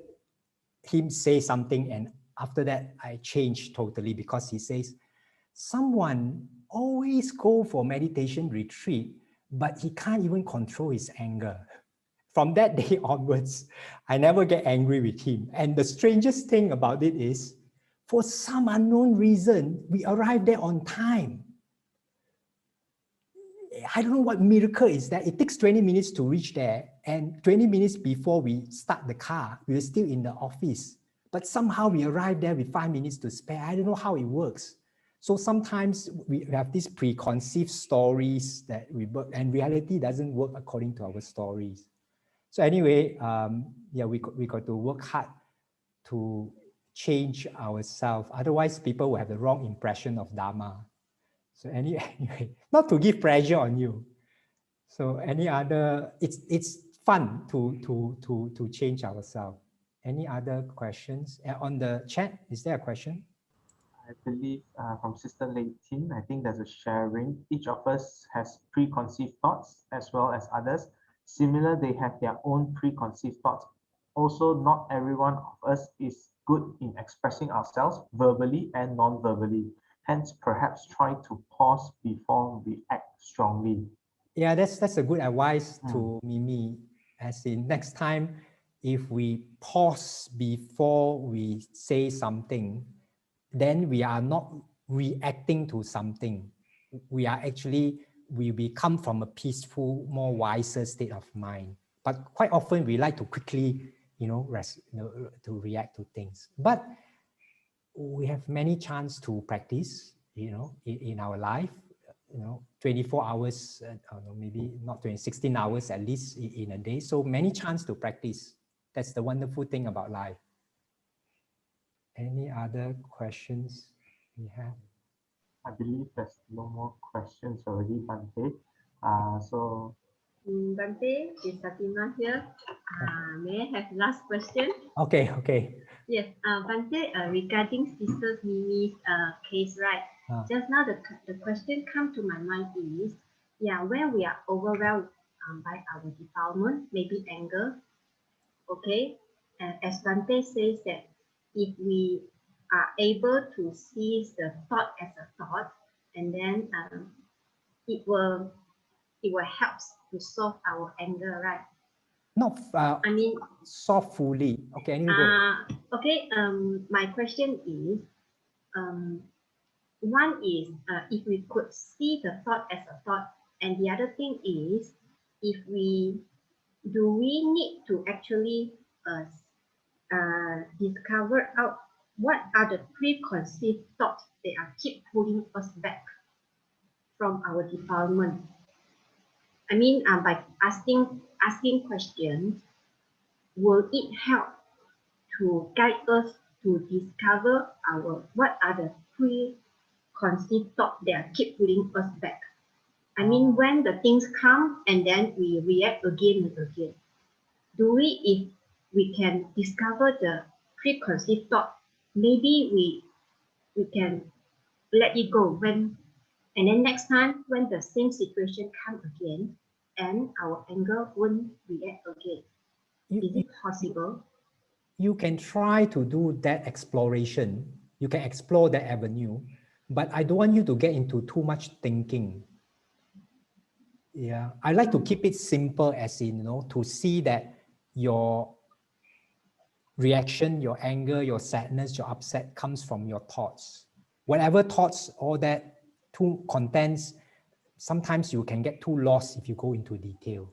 him say something, and after that, I changed totally because he says, someone always go for meditation retreat, but he can't even control his anger. From that day onwards, I never get angry with him. And the strangest thing about it is, for some unknown reason, we arrived there on time. I don't know what miracle is that. It takes 20 minutes to reach there, and 20 minutes before we start the car, we were still in the office. But somehow we arrived there with 5 minutes to spare. I don't know how it works. So sometimes we have these preconceived stories that we work, and reality doesn't work according to our stories. So anyway, we got to work hard to change ourselves. Otherwise, people will have the wrong impression of Dharma. So anyway, not to give pressure on you. So any other, it's fun to change ourselves. Any other questions? On the chat, is there a question? I believe from Sister Leighton, I think there's a sharing. Each of us has preconceived thoughts as well as others. Similar, they have their own preconceived thoughts. Also, not everyone of us is good in expressing ourselves verbally and non-verbally. Hence, perhaps try to pause before we act strongly. Yeah, that's a good advice to Mimi. As in, next time, if we pause before we say something, then we are not reacting to something. We are actually, we come from a peaceful, more wiser state of mind. But quite often we like to quickly, to react to things. But we have many chance to practice, in our life, 24 hours, maybe not 16 hours at least in a day. So many chance to practice. That's the wonderful thing about life. Any other questions we have? I believe there's no more questions already, Bante. So Bante, is Fatima here? May I have last question? Okay. Yes, Bante, regarding Sister Mimi's case, right? Just now the question come to my mind is, when we are overwhelmed by our defilement, maybe anger, okay? And as Bante says that if we are able to see the thought as a thought, and then it will help to solve our anger, right? Not, solve fully. Okay, anyway, go. Okay. My question is, one is if we could see the thought as a thought, and the other thing is, do we need to actually discover out what are the preconceived thoughts that are keep pulling us back from our defilement? I mean, by asking questions, will it help to guide us to discover what are the preconceived thoughts that keep pulling us back? I mean, when the things come and then we react again and again, if we can discover the preconceived thought, maybe we can let it go and then next time when the same situation come again and our anger won't react again. Is it possible? You can try to do that exploration. You can explore that avenue, but I don't want you to get into too much thinking. Yeah, I like to keep it simple, as in, to see that your reaction, your anger, your sadness, your upset comes from your thoughts. Whatever thoughts, all that too contents, sometimes you can get too lost if you go into detail.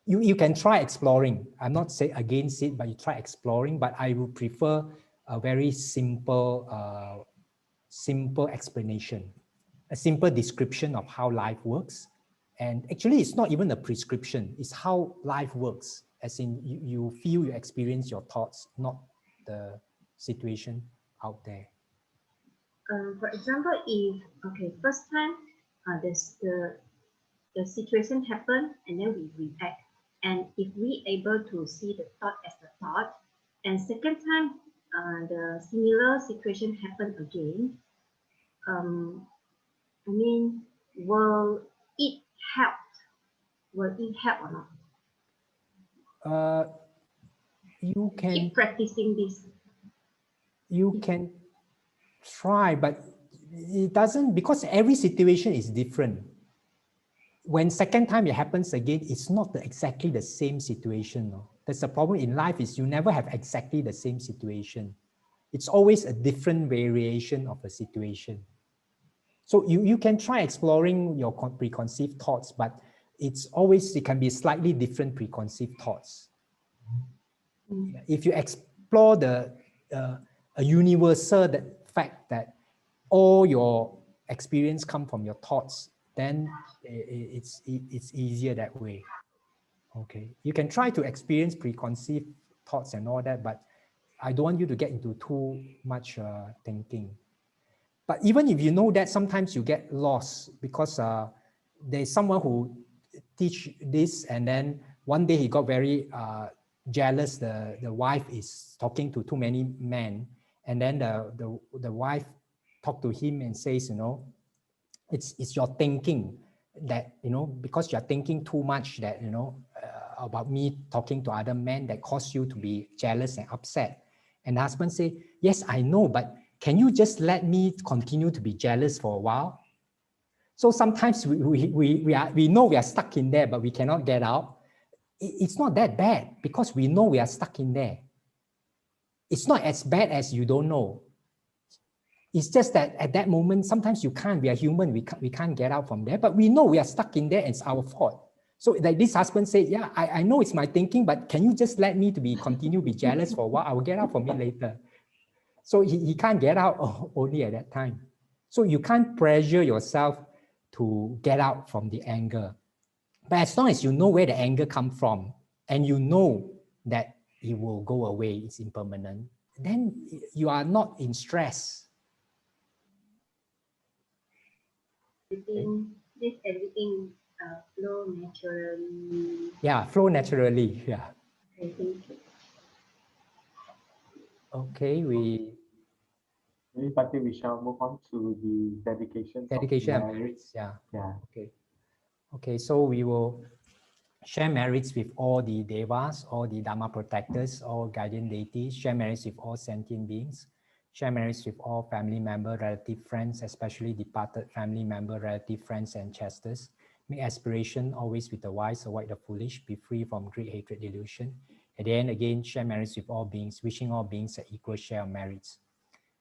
You can try exploring. I'm not saying against it, but you try exploring, but I would prefer a very simple explanation, a simple description of how life works. And actually, it's not even a prescription, it's how life works. As in, you feel, you experience your thoughts, not the situation out there. For example, if, first time the situation happened and then we react. And if we able to see the thought as a thought, and second time the similar situation happened again, I mean, will it help? Will it help or not? You can keep practicing this. You can try, but it doesn't, because every situation is different. When second time it happens again, it's not exactly the same situation. No? That's the problem in life, is you never have exactly the same situation. It's always a different variation of a situation. So you can try exploring your preconceived thoughts, but it can be slightly different preconceived thoughts. If you explore a universal fact that all your experience come from your thoughts, then it's easier that way. Okay, you can try to experience preconceived thoughts and all that, but I don't want you to get into too much thinking. But even if you know that, sometimes you get lost, because there's someone who teach this, and then one day he got very jealous. The wife is talking to too many men, and then the wife talked to him and says, it's your thinking that, because you're thinking too much that, about me talking to other men, that caused you to be jealous and upset. And the husband say, yes, I know, but can you just let me continue to be jealous for a while? So sometimes we know we are stuck in there, but we cannot get out. It's not that bad because we know we are stuck in there. It's not as bad as you don't know. It's just that at that moment, sometimes you can't, we are human, we can't get out from there, but we know we are stuck in there and it's our fault. So like this husband said, yeah, I know it's my thinking, but can you just let me to continue be jealous for a while? I will get out from it later. So he can't get out only at that time. So you can't pressure yourself to get out from the anger. But as long as you know where the anger comes from and you know that it will go away, it's impermanent, then you are not in stress. Everything flow naturally. Yeah, flow naturally. Yeah. Okay, thank you. Okay, Maybe Bhante, we shall move on to the dedication. dedication of and merits. Yeah. Yeah. Okay. Okay, so we will share merits with all the devas, all the Dharma protectors, all guardian deities, share merits with all sentient beings, share merits with all family member, relative, friends, especially departed family member, relative, friends, and ancestors. Make aspiration always with the wise, avoid the foolish, be free from greed, hatred, delusion. At the end, again, share merits with all beings, wishing all beings an equal share of merits.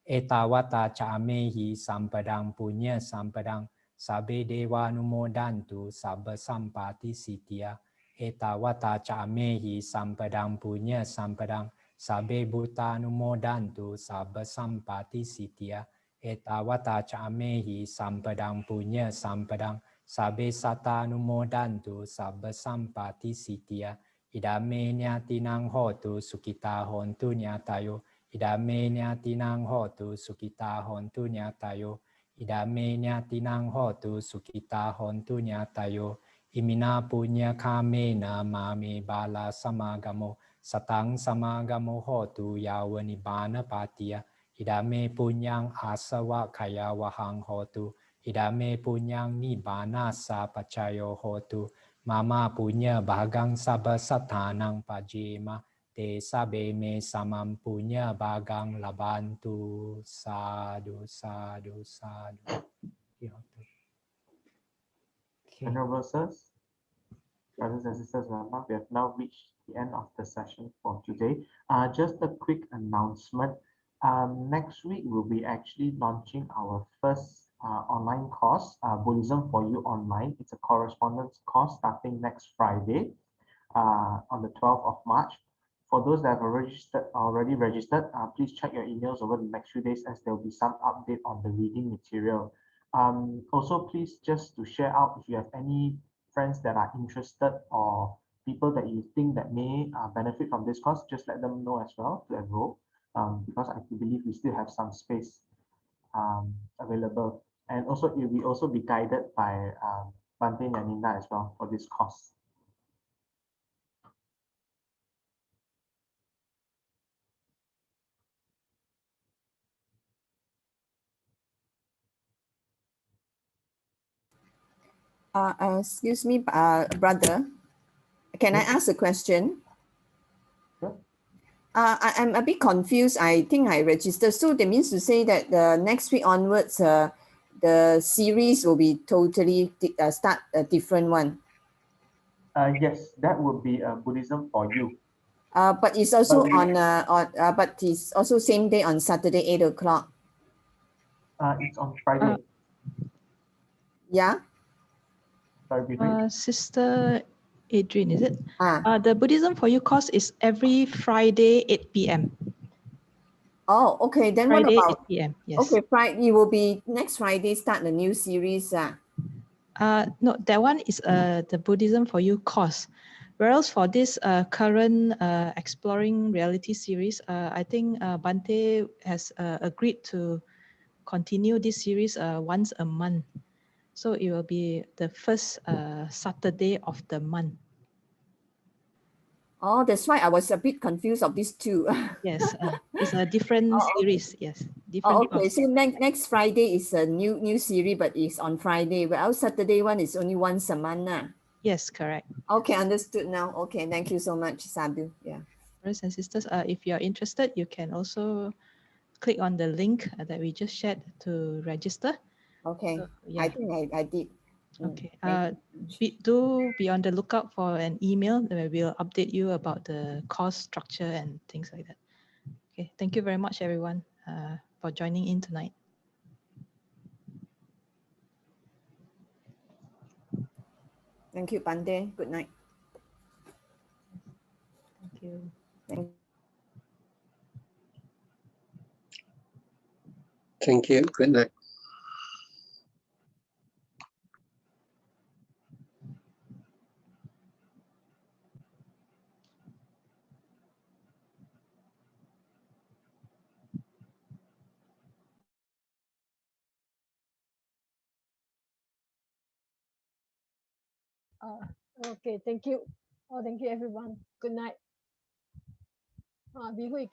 Etawata cha'amehi sampadang punya sampadang sabe dewa numodantu sabba sampati sitya. Etawata cha'amehi sampadang punya sampadang sabe buta numodantu sabba sampati sitya. Etawata cha'amehi sampadang punya sampadang sabe sata numodantu sabba sampati sitya. Idame nyatinang hotu sukita hontu nyatayo. Idame nyatinang hotu sukita hontu nyatayo. Idame nyatinang hotu sukita hontu nyatayo. Imina punya kamena mame bala samagamo. Satang samagamo hotu yawa nibbana patiya. Idame punyang asawa kaya wahang hotu. Idame punyang nibbana sa pacayo hotu. Mama punya bagang sabba satanang pajema. Te sabe me samampunya bagang labantu sadu sadu sadu. Okay. Honorable sirs, brothers and sisters, we have now reached the end of the session for today. Just a quick announcement. Next week, we'll be actually launching our first online course, Buddhism for You Online. It's a correspondence course starting next Friday on the 12th of March. For those that have already registered, please check your emails over the next few days as there will be some update on the reading material. Also, please just to share out if you have any friends that are interested or people that you think that may benefit from this course, just let them know as well to enroll because I believe we still have some space available. And also, it will also be guided by Bhante and Nina as well for this course. Excuse me, brother. Can I ask a question? Sure. I'm a bit confused. I think I registered. So that means to say that the next week onwards, the series will be totally start a different one. Yes, that would be Buddhism for You. But it's also but it's also same day on Saturday, 8 o'clock. It's on Friday. Yeah. Sorry, Sister Adrian, is it? The Buddhism for You course is every Friday, 8 p.m. Oh, okay. Then Friday, what about 8 p.m. Yes. Okay, Friday. It will be next Friday. Start the new series. No, that one is the Buddhism for You course. Whereas for this current Exploring Reality series, I think Bhante has agreed to continue this series once a month. So it will be the first Saturday of the month. Oh, that's why I was a bit confused of these two. Yes, it's a different series. Yes, different. Oh, okay. So next Friday is a new series, but it's on Friday. Well, Saturday one is only once a month. Yes, correct. Okay, understood now. Okay, thank you so much, Sadhu. Yeah. Brothers and sisters, if you are interested, you can also click on the link that we just shared to register. Okay. So, yeah. I think I did. Okay. Thank you. Do be on the lookout for an email where we'll update you about the course structure and things like that. Okay. Thank you very much, everyone, for joining in tonight. Thank you, Pande. Good night. Thank you. Thank Thank you. Good night. Okay, thank you. Oh, thank you, everyone. Good night. 啊，你会。